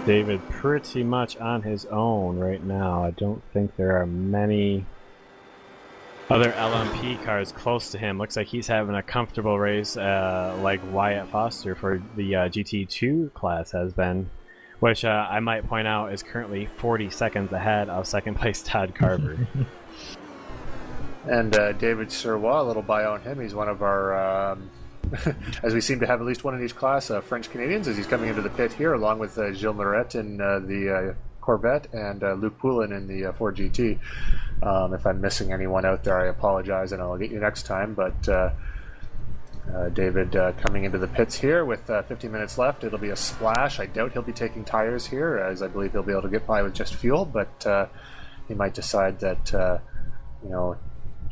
S3: David pretty much on his own right now. I don't think there are many other LMP cars close to him. Looks like he's having a comfortable race like Wyatt Foster for the GT2 class has been, which I might point out is currently 40 seconds ahead of second place Todd Carver.
S2: And David Sirois, a little bio on him. He's one of our... as we seem to have at least one in each class, French Canadians, as he's coming into the pit here, along with Gilles Moret in the Corvette and Luc Poulin in the Ford GT. If I'm missing anyone out there, I apologize, and I'll get you next time. But David coming into the pits here with 50 minutes left. It'll be a splash. I doubt he'll be taking tires here, as I believe he'll be able to get by with just fuel, but he might decide that,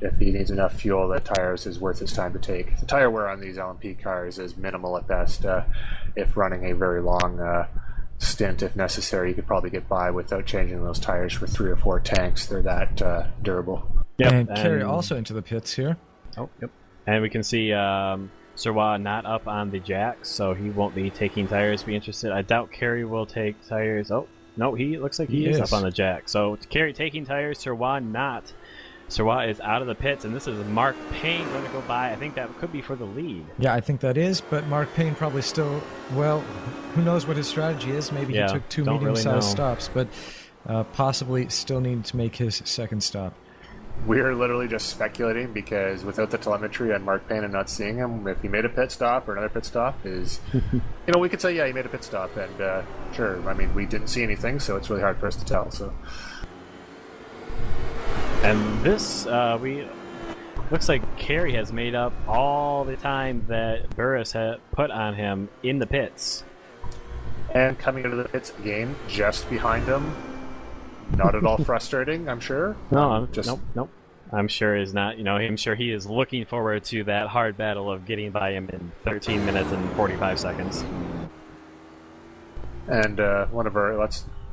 S2: if he needs enough fuel, that tires is worth his time to take. The tire wear on these LMP cars is minimal at best. If running a very long stint, if necessary, you could probably get by without changing those tires for 3 or 4 tanks. They're that durable.
S1: Yep. And Kerry also into the pits here.
S3: Oh, yep. And we can see Sirois not up on the jacks, so he won't be taking tires. Be interested. I doubt Kerry will take tires. Oh, no, he looks like he is up on the jack. So Kerry taking tires, Sirois not. Sirois is out of the pits, and this is Mark Payne going to go by. I think that could be for the lead.
S1: Yeah, I think that is, but Mark Payne probably still, well, who knows what his strategy is. Maybe he took 2 medium-sized stops, but possibly still need to make his second stop.
S2: We're literally just speculating, because without the telemetry on Mark Payne and not seeing him, if he made a pit stop or another pit stop is, we could say, yeah, he made a pit stop, and sure, I mean, we didn't see anything, so it's really hard for us to tell, so...
S3: And this, looks like Kerry has made up all the time that Burris had put on him in the pits.
S2: And coming into the pits again, just behind him. Not at all frustrating, I'm sure.
S3: No, nope. I'm sure is not, I'm sure he is looking forward to that hard battle of getting by him in 13 minutes and 45 seconds. And
S2: one of our,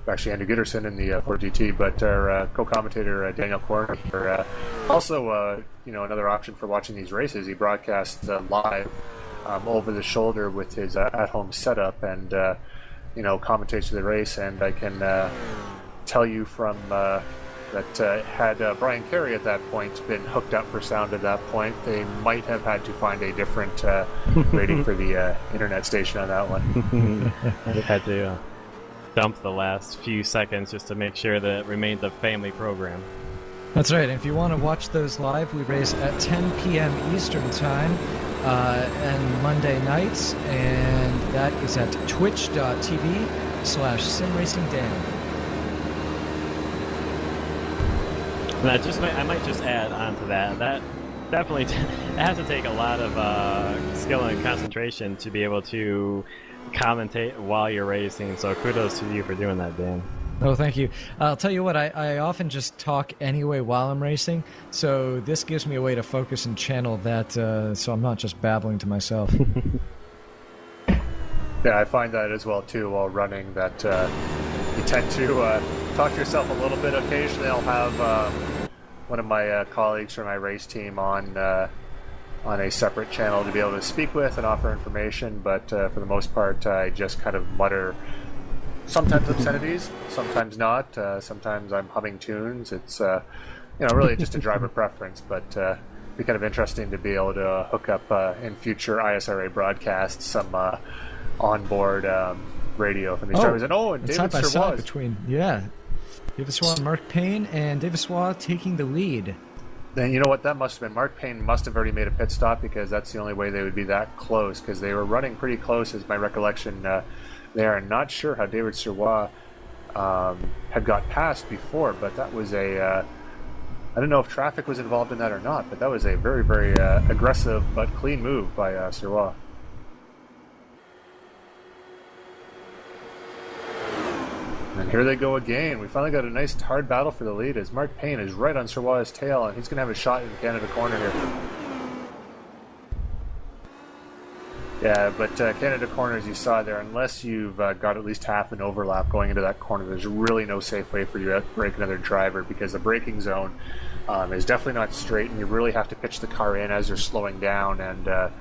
S2: actually Andrew Gitterson in the Ford GT, but our co-commentator Daniel Corner, also another option for watching these races. He broadcasts live over the shoulder with his at-home setup, and commentates the race. And I can tell you from that had Brian Carey at that point been hooked up for sound at that point, they might have had to find a different rating for the internet station on that one.
S3: They had to dump the last few seconds just to make sure that it remained a family program.
S1: That's right. And if you want to watch those live, we race at 10 p.m. Eastern Time and Monday nights, and that is at twitch.tv/simracingdan.
S3: And I might just add on to that. That definitely it has to take a lot of skill and concentration to be able to commentate while you're racing, so kudos to you for doing that, Dan.
S1: Oh, thank you. I'll tell you what, I often just talk anyway while I'm racing, so this gives me a way to focus and channel that, so I'm not just babbling to myself.
S2: Yeah, I find that as well, too, while running, that you tend to talk to yourself a little bit occasionally. I'll have one of my colleagues from my race team on a separate channel to be able to speak with and offer information, but for the most part, I just kind of mutter, sometimes obscenities, sometimes not. Sometimes I'm humming tunes. It's really just a driver preference, but be kind of interesting to be able to hook up in future ISRA broadcasts some onboard radio from these drivers. And and David
S1: side by side
S2: Servois
S1: between David Servois and Mark Payne, and David Servois taking the lead.
S2: Then you know what that must have been. Mark Payne must have already made a pit stop, because that's the only way they would be that close, because they were running pretty close, is my recollection there. And not sure how David Servois had got past before, but that was I don't know if traffic was involved in that or not, but that was a very, very aggressive but clean move by Servois. And here they go again. We finally got a nice hard battle for the lead, as Mark Payne is right on Servois' tail, and he's going to have a shot in Canada corner here. Yeah, but Canada corner, as you saw there, unless you've got at least half an overlap going into that corner, there's really no safe way for you to brake another driver, because the braking zone is definitely not straight, and you really have to pitch the car in as you're slowing down, and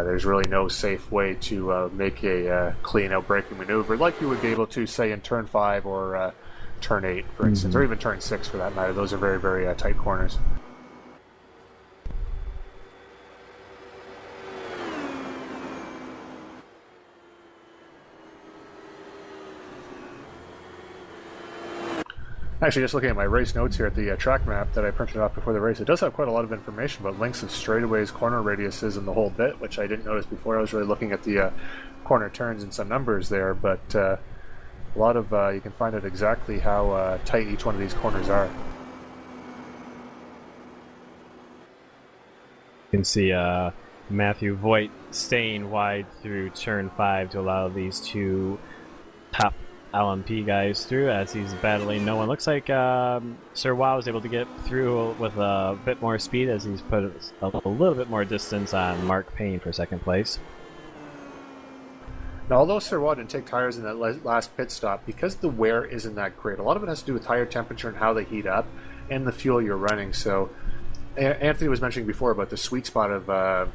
S2: there's really no safe way to make a clean out braking maneuver like you would be able to, say, in turn 5 or turn 8, for instance, or even turn 6 for that matter. Those are very, very tight corners. Actually, just looking at my race notes here at the track map that I printed off before the race, it does have quite a lot of information about lengths of straightaways, corner radiuses, and the whole bit, which I didn't notice before. I was really looking at the corner turns and some numbers there, but a lot of you can find out exactly how tight each one of these corners are.
S3: You can see Matthew Voigt staying wide through turn 5 to allow these two top LMP guys through as he's battling no one. Looks like Servois was able to get through with a bit more speed as he's put a little bit more distance on Mark Payne for second place.
S2: Now, although Servois didn't take tires in that last pit stop, because the wear isn't that great, a lot of it has to do with tire temperature and how they heat up and the fuel you're running. So Anthony was mentioning before about the sweet spot of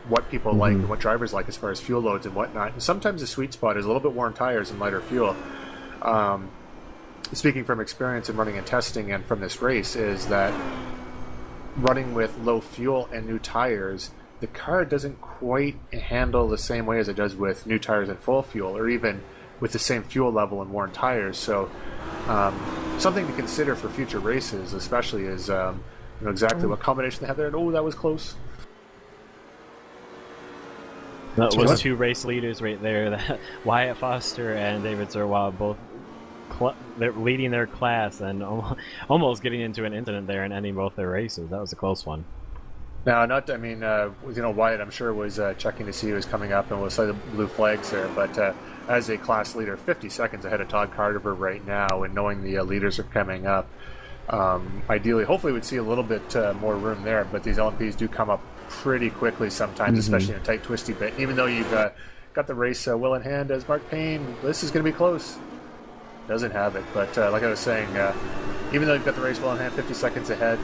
S2: what people like and what drivers like as far as fuel loads and whatnot. And sometimes the sweet spot is a little bit worn tires and lighter fuel. Speaking from experience in running and testing and from this race, is that running with low fuel and new tires, the car doesn't quite handle the same way as it does with new tires and full fuel, or even with the same fuel level and worn tires. So something to consider for future races, especially, is exactly what combination they have there. And that was close.
S3: That was two race leaders right there. That Wyatt Foster and David Servois both they're leading their class and almost getting into an incident there and ending both their races. That was a close one.
S2: Now, Wyatt, I'm sure, was checking to see who was coming up and was like the blue flags there. But as a class leader, 50 seconds ahead of Todd Carter right now, and knowing the leaders are coming up, ideally, hopefully, we'd see a little bit more room there. But these LMPs do come up pretty quickly sometimes, especially in a tight, twisty bit. Even though you've got the race well in hand as Mark Payne, this is going to be close. Doesn't have it. But like I was saying, even though you've got the race well in hand, 50 seconds ahead,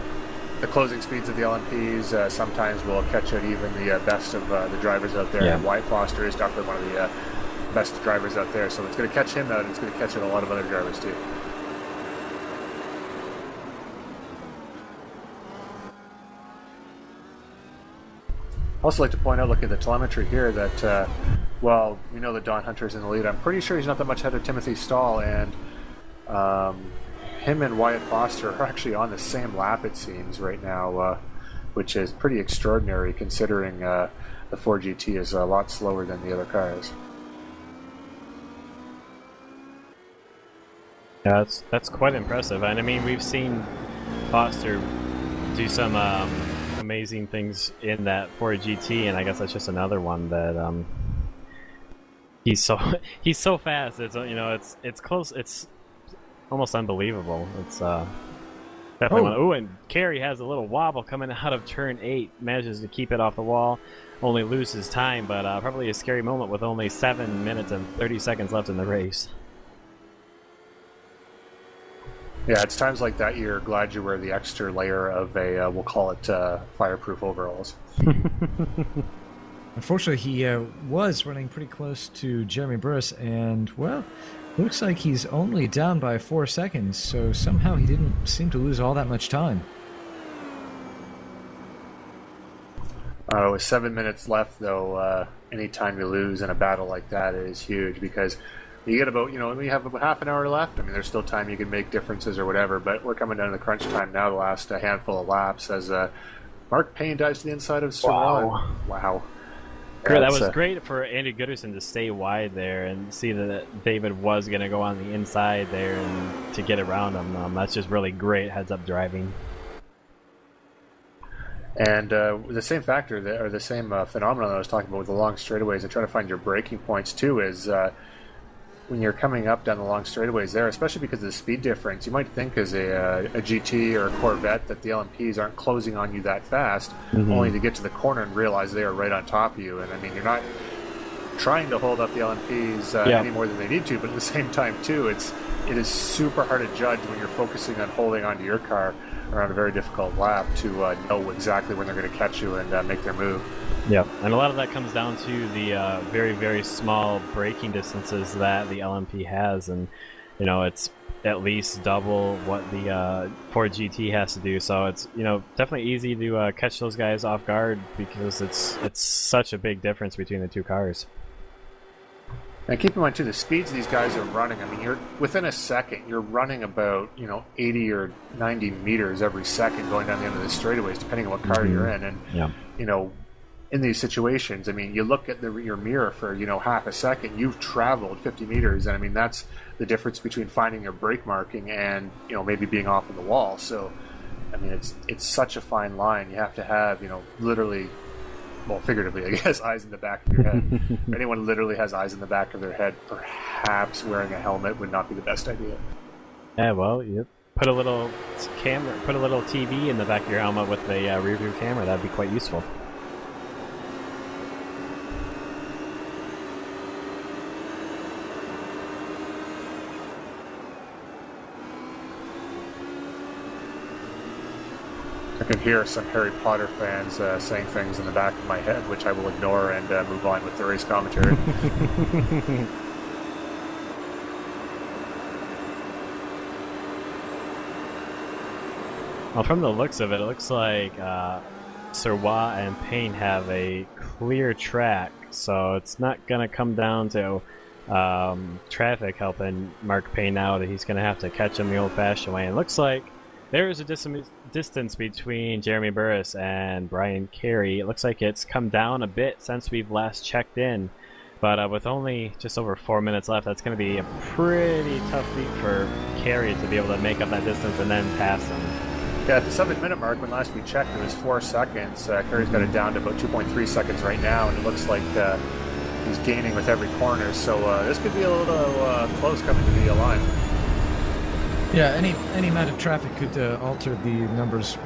S2: the closing speeds of the LMPs sometimes will catch out even the best of the drivers out there.
S3: Yeah.
S2: And Wyatt Foster is definitely one of the best drivers out there. So it's going to catch him out, and it's going to catch out a lot of other drivers too. Also like to point out, look at the telemetry here, that we know that Don Hunter's in the lead. I'm pretty sure he's not that much ahead of Timothy Stahl, and him and Wyatt Foster are actually on the same lap, it seems, right now, which is pretty extraordinary considering the Ford GT is a lot slower than the other cars.
S3: Yeah, that's quite impressive. And I mean, we've seen Foster do some amazing things in that Ford GT, and I guess that's just another one that he's so fast. It's close. It's almost unbelievable. It's definitely one. Ooh, and Carey has a little wobble coming out of turn 8. Manages to keep it off the wall. Only loses time, but probably a scary moment with only 7 minutes and 30 seconds left in the race.
S2: Yeah, it's times like that you're glad you wear the extra layer of we'll call it fireproof overalls.
S1: Unfortunately, he was running pretty close to Jeremy Burris, and, looks like he's only down by 4 seconds, so somehow he didn't seem to lose all that much time.
S2: With 7 minutes left, though, any time you lose in a battle like that is huge, because you get about, we have about half an hour left. I mean, there's still time you can make differences or whatever, but we're coming down to the crunch time now, the last handful of laps, as Mark Payne dives to the inside of Sirwan. Wow.
S3: That was great for Andy Gooderson to stay wide there and see that David was going to go on the inside there and to get around him. That's just really great heads-up driving.
S2: And the same factor, or the same phenomenon that I was talking about with the long straightaways and trying to find your braking points too, is when you're coming up down the long straightaways there, especially because of the speed difference, you might think as a GT or a Corvette that the LMPs aren't closing on you that fast, only to get to the corner and realize they are right on top of you. And I mean, you're not trying to hold up the LMPs any more than they need to, but at the same time too, it is super hard to judge when you're focusing on holding onto your car around a very difficult lap to know exactly when they're going to catch you and make their move.
S3: Yep, and a lot of that comes down to the very, very small braking distances that the LMP has, and it's at least double what the Ford GT has to do. So it's definitely easy to catch those guys off guard because it's such a big difference between the two cars.
S2: And keep in mind too, the speeds these guys are running. I mean, you're within a second, you're running about 80 or 90 meters every second going down the end of the straightaways, depending on what car you're in. And in these situations, I mean, you look at your mirror for half a second, you've traveled 50 meters, and I mean that's the difference between finding your brake marking and maybe being off of the wall. So, I mean, it's such a fine line. You have to have literally. Well, figuratively, I guess, eyes in the back of your head. If anyone literally has eyes in the back of their head, perhaps wearing a helmet would not be the best idea.
S3: Yeah, well, you put a little camera, put a little TV in the back of your helmet with a rear view camera. That'd be quite useful.
S2: I can hear some Harry Potter fans saying things in the back of my head, which I will ignore and move on with the race commentary.
S3: Well, from the looks of it, it looks like Sirwa and Payne have a clear track, so it's not going to come down to traffic helping Mark Payne out. He's going to have to catch him the old-fashioned way. It looks like there is a distance between Jeremy Burris and Brian Carey. It looks like it's come down a bit since we've last checked in. But with only just over 4 minutes left, that's going to be a pretty tough feat for Carey to be able to make up that distance and then pass him.
S2: Yeah, at the 7-minute mark, when last we checked, it was 4 seconds. Carey's got it down to about 2.3 seconds right now, and it looks like he's gaining with every corner. So this could be a little close coming to the line.
S1: Yeah, any amount of traffic could alter the numbers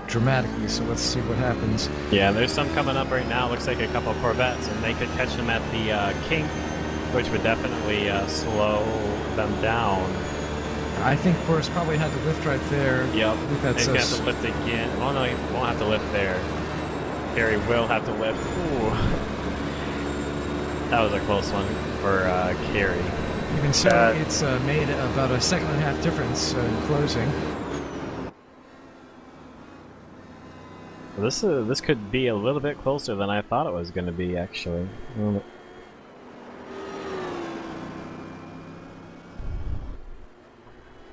S1: dramatically, so let's see what happens.
S3: Yeah, there's some coming up right now. Looks like a couple of Corvettes, and they could catch them at the kink, which would definitely slow them down.
S1: I think Boris probably had to lift right there.
S3: Yep,
S1: I think that's
S3: he's going to have to lift again. Oh no, he won't have to lift there. Carey will have to lift. Ooh. That was a close one for Carey.
S1: Even so, it's made about a second and a half difference in closing.
S3: This could be a little bit closer than I thought it was going to be, actually.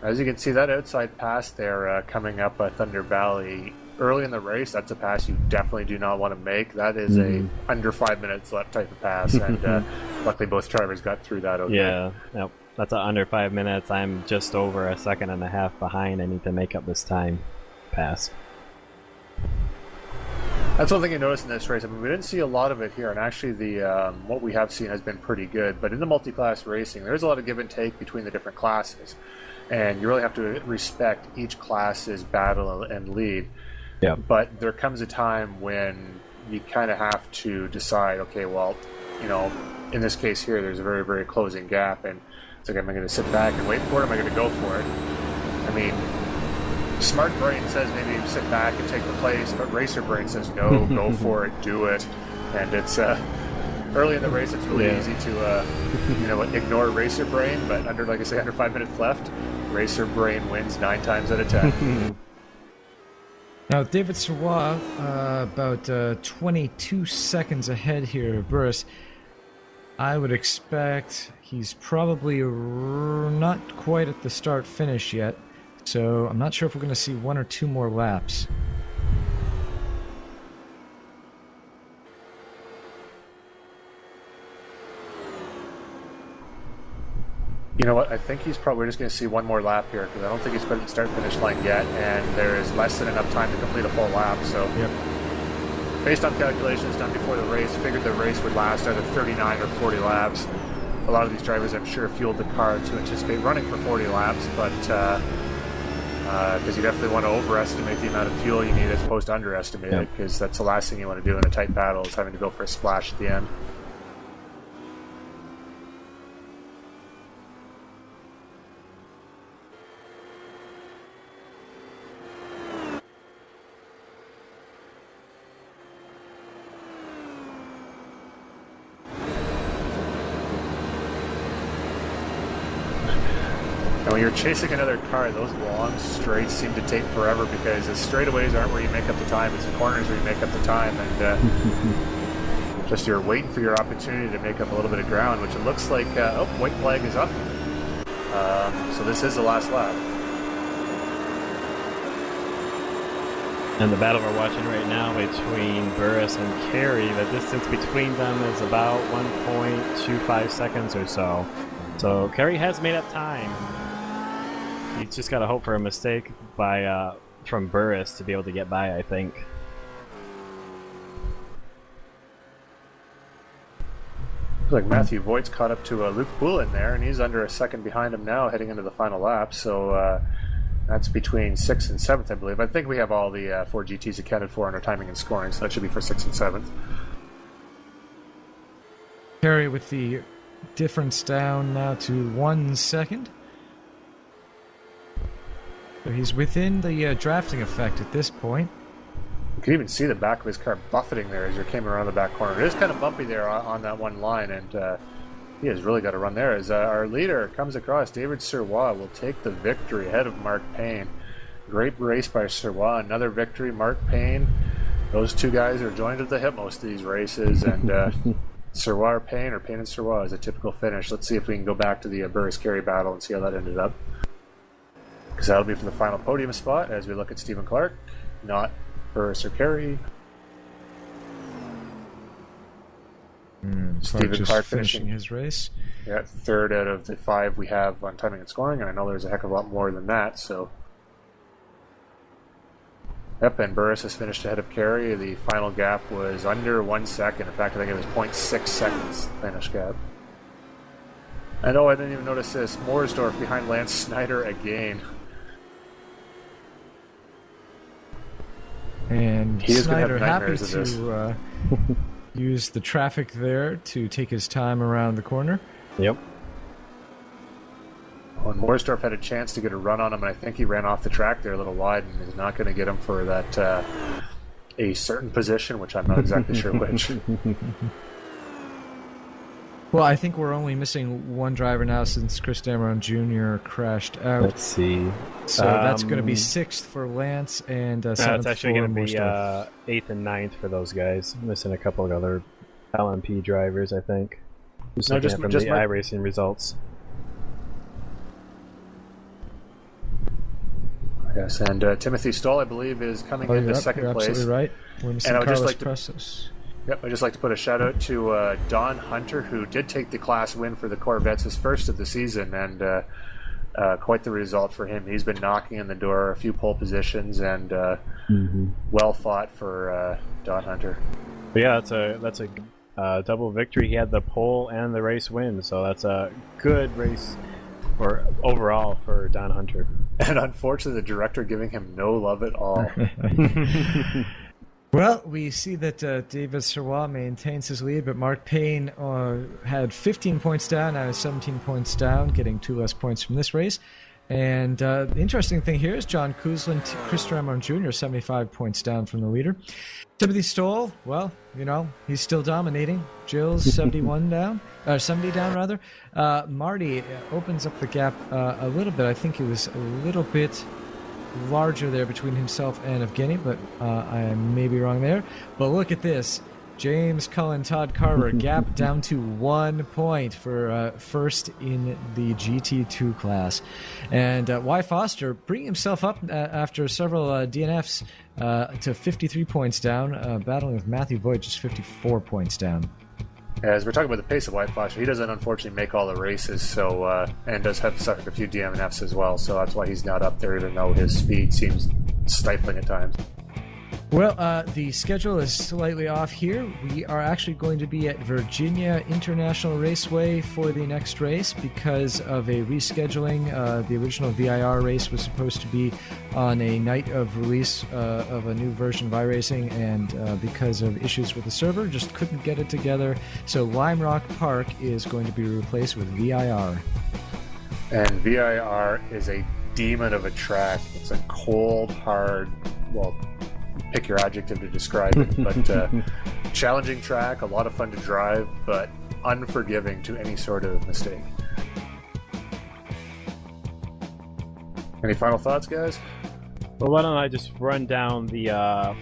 S2: As you can see, that outside pass there coming up Thunder Valley early in the race, that's a pass you definitely do not want to make. That is a under 5 minutes left type of pass, and luckily both drivers got through that okay.
S3: Yeah, yep. That's under 5 minutes. I'm just over a second and a half behind. I need to make up this time pass.
S2: That's one thing I noticed in this race. I mean, we didn't see a lot of it here, and actually the what we have seen has been pretty good. But in the multi-class racing, there's a lot of give and take between the different classes, and you really have to respect each class's battle and lead.
S3: Yeah.
S2: But there comes a time when you kind of have to decide, okay, well, in this case here, there's a very, very closing gap, and it's like, am I going to sit back and wait for it? Am I going to go for it? I mean, smart brain says maybe sit back and take the place, but racer brain says no, go for it, do it. And it's early in the race, it's really easy to ignore racer brain, but under 5 minutes left, racer brain wins 9 times out of 10.
S1: Now, David Sirwa, about 22 seconds ahead here of Burris. I would expect he's probably not quite at the start-finish yet, so I'm not sure if we're going to see one or two more laps.
S2: You know what? I think we're just going to see one more lap here because I don't think he's put at the start-finish line yet, and there is less than enough time to complete a full lap. So, based on calculations done before the race, figured the race would last either 39 or 40 laps. A lot of these drivers, I'm sure, fueled the car to anticipate running for 40 laps, but because you definitely want to overestimate the amount of fuel you need as opposed to underestimate it, because that's the last thing you want to do in a tight battle is having to go for a splash at the end. And when you're chasing another car, those long straights seem to take forever because the straightaways aren't where you make up the time, it's the corners where you make up the time, and just you're waiting for your opportunity to make up a little bit of ground, which it looks like, white flag is up. So this is the last lap.
S3: And the battle we're watching right now between Burris and Carey, the distance between them is about 1.25 seconds or so. So Carey has made up time. He's just got to hope for a mistake from Burris to be able to get by, I think.
S2: Looks like Matthew Voigt's caught up to Luke Poulin there, and he's under a second behind him now heading into the final lap. So that's between 6th and 7th, I believe. I think we have all the 4 GTs accounted for in our timing and scoring, so that should be for 6th and 7th.
S1: Carey with the difference down now to 1 second. So he's within the drafting effect at this point.
S2: You can even see the back of his car buffeting there as you came around the back corner. It is kind of bumpy there on that one line, and he has really got to run there. As our leader comes across, David Sirwa will take the victory ahead of Mark Payne. Great race by Sirwa. Another victory, Mark Payne. Those two guys are joined at the hip most of these races, and Sirwa or Payne and Sirwa is a typical finish. Let's see if we can go back to the Burris-Carey battle and see how that ended up. Because that'll be for the final podium spot as we look at Stephen Clark, not Burris or Carey.
S1: Stephen Clark finishing his race.
S2: Yeah, 3rd out of the 5 we have on timing and scoring, and I know there's a heck of a lot more than that, so... Yep, and Burris has finished ahead of Carey. The final gap was under 1 second. In fact, I think it was 0.6 seconds finish gap. And I didn't even notice this. Mooresdorf behind Lance Snyder again.
S1: And Snyder happy to use the traffic there to take his time around the corner.
S3: Yep.
S2: When Mooresdorf had a chance to get a run on him, and I think he ran off the track there a little wide and is not going to get him for that a certain position, which I'm not exactly sure which.
S1: Well, I think we're only missing one driver now since Chris Dameron Jr. crashed out.
S3: Let's see.
S1: So that's going to be 6th for Lance and 7th
S3: it's actually going to be
S1: Mooresdorf.
S3: 8th and 9th for those guys. Missing a couple of other LMP drivers, I think. Just looking at from the iRacing results.
S2: Yes, and Timothy Stoll, I believe, is coming into second place.
S1: Absolutely right. We're missing Carlos Prestos.
S2: Yep, I'd just like to put a shout out to Don Hunter, who did take the class win for the Corvettes, his first of the season, and quite the result for him. He's been knocking on the door, a few pole positions, and well fought for Don Hunter.
S3: But yeah, that's a double victory. He had the pole and the race win, so that's a good race for overall for Don Hunter.
S2: And unfortunately, the director giving him no love at all.
S1: Well, we see that David Sirwa maintains his lead, but Mark Payne had 15 points down, now 17 points down, getting 2 less points from this race. And the interesting thing here is John Kuzlin, Chris Dameron Jr., 75 points down from the leader. Timothy Stoll, well, he's still dominating. Jill's 71 down, or 70 down rather. Marty opens up the gap a little bit. I think it was a little bit larger there between himself and Evgeny, but I may be wrong there. But look at this. James Cullen, Todd Carver, gap down to 1 point for first in the GT2 class. And Y. Foster bringing himself up after several DNFs to 53 points down, battling with Matthew Voigt just 54 points down.
S2: As we're talking about the pace of White Foster, he doesn't unfortunately make all the races, so and does have suffered a few DNFs as well, so that's why he's not up there, even though his speed seems stifling at times.
S1: Well, the schedule is slightly off here. We are actually going to be at Virginia International Raceway for the next race because of a rescheduling. The original VIR race was supposed to be on a night of release of a new version of iRacing, and because of issues with the server, just couldn't get it together. So Lime Rock Park is going to be replaced with VIR.
S2: And VIR is a demon of a track. It's a cold, hard, well, pick your adjective to describe it, but challenging track, a lot of fun to drive, but unforgiving to any sort of mistake. Any final thoughts, guys?
S3: Well, why don't I just run down the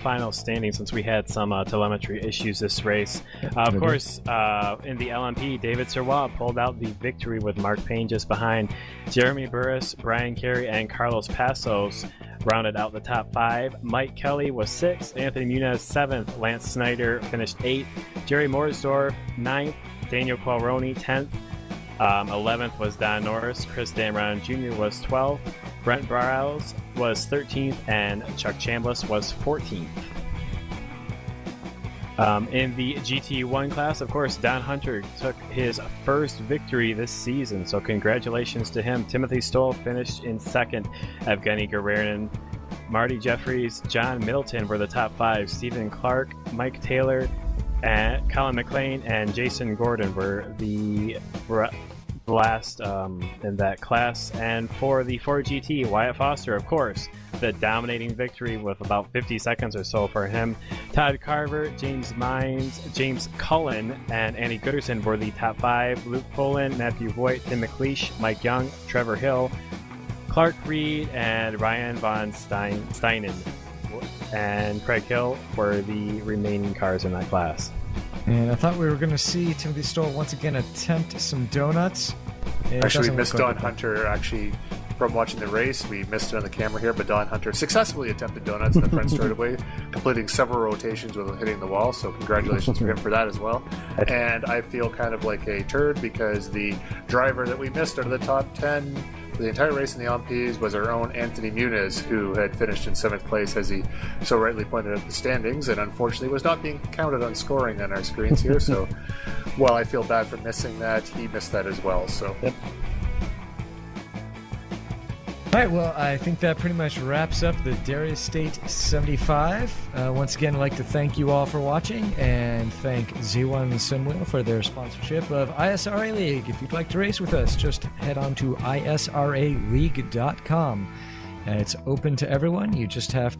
S3: final standing since we had some telemetry issues this race. Of course, in the LMP, David Serwa pulled out the victory with Mark Payne just behind. Jeremy Burris, Brian Carey, and Carlos Passos rounded out the top 5. Mike Kelly was 6th, Anthony Muniz 7th, Lance Snyder finished 8th, Jerry Morsdorf 9th, Daniel Qualroni 10th, 11th was Don Norris, Chris Damron Jr. was 12th, Brent Barrows was 13th, and Chuck Chambliss was 14th. In the GT1 class, of course, Don Hunter took his first victory this season, so congratulations to him. Timothy Stoll finished in 2nd. Evgeny Garbernin, Marty Jeffries, John Middleton were the top 5. Stephen Clark, Mike Taylor, and Colin McLean, and Jason Gordon were the last in that class. And for the Ford GT, Wyatt Foster, of course, the dominating victory with about 50 seconds or so for him. Todd Carver, James Mines, James Cullen, and Andy Gooderson were the top 5. Luke Poland, Matthew Voigt, Tim McLeish, Mike Young, Trevor Hill, Clark Reed, and Ryan von Steinen and Craig Hill were the remaining cars in that class.
S1: And I thought we were going to see Timothy Stoll once again attempt some donuts.
S2: Actually, we missed Don Hunter, actually, from watching the race. We missed it on the camera here, but Don Hunter successfully attempted donuts in the front straightaway, completing several rotations without hitting the wall, so congratulations for him for that as well. And I feel kind of like a turd because the driver that we missed out of the top 10 for the entire race in the LMPs was our own Anthony Muniz, who had finished in 7th place, as he so rightly pointed out the standings, and unfortunately was not being counted on scoring on our screens here. So while I feel bad for missing that, he missed that as well. So.
S3: Yep.
S1: All right, well, I think that pretty much wraps up the Darius State 75. Once again, I'd like to thank you all for watching and thank Z1 Simwheel for their sponsorship of ISRA League. If you'd like to race with us, just head on to israleague.com. It's open to everyone. You just have to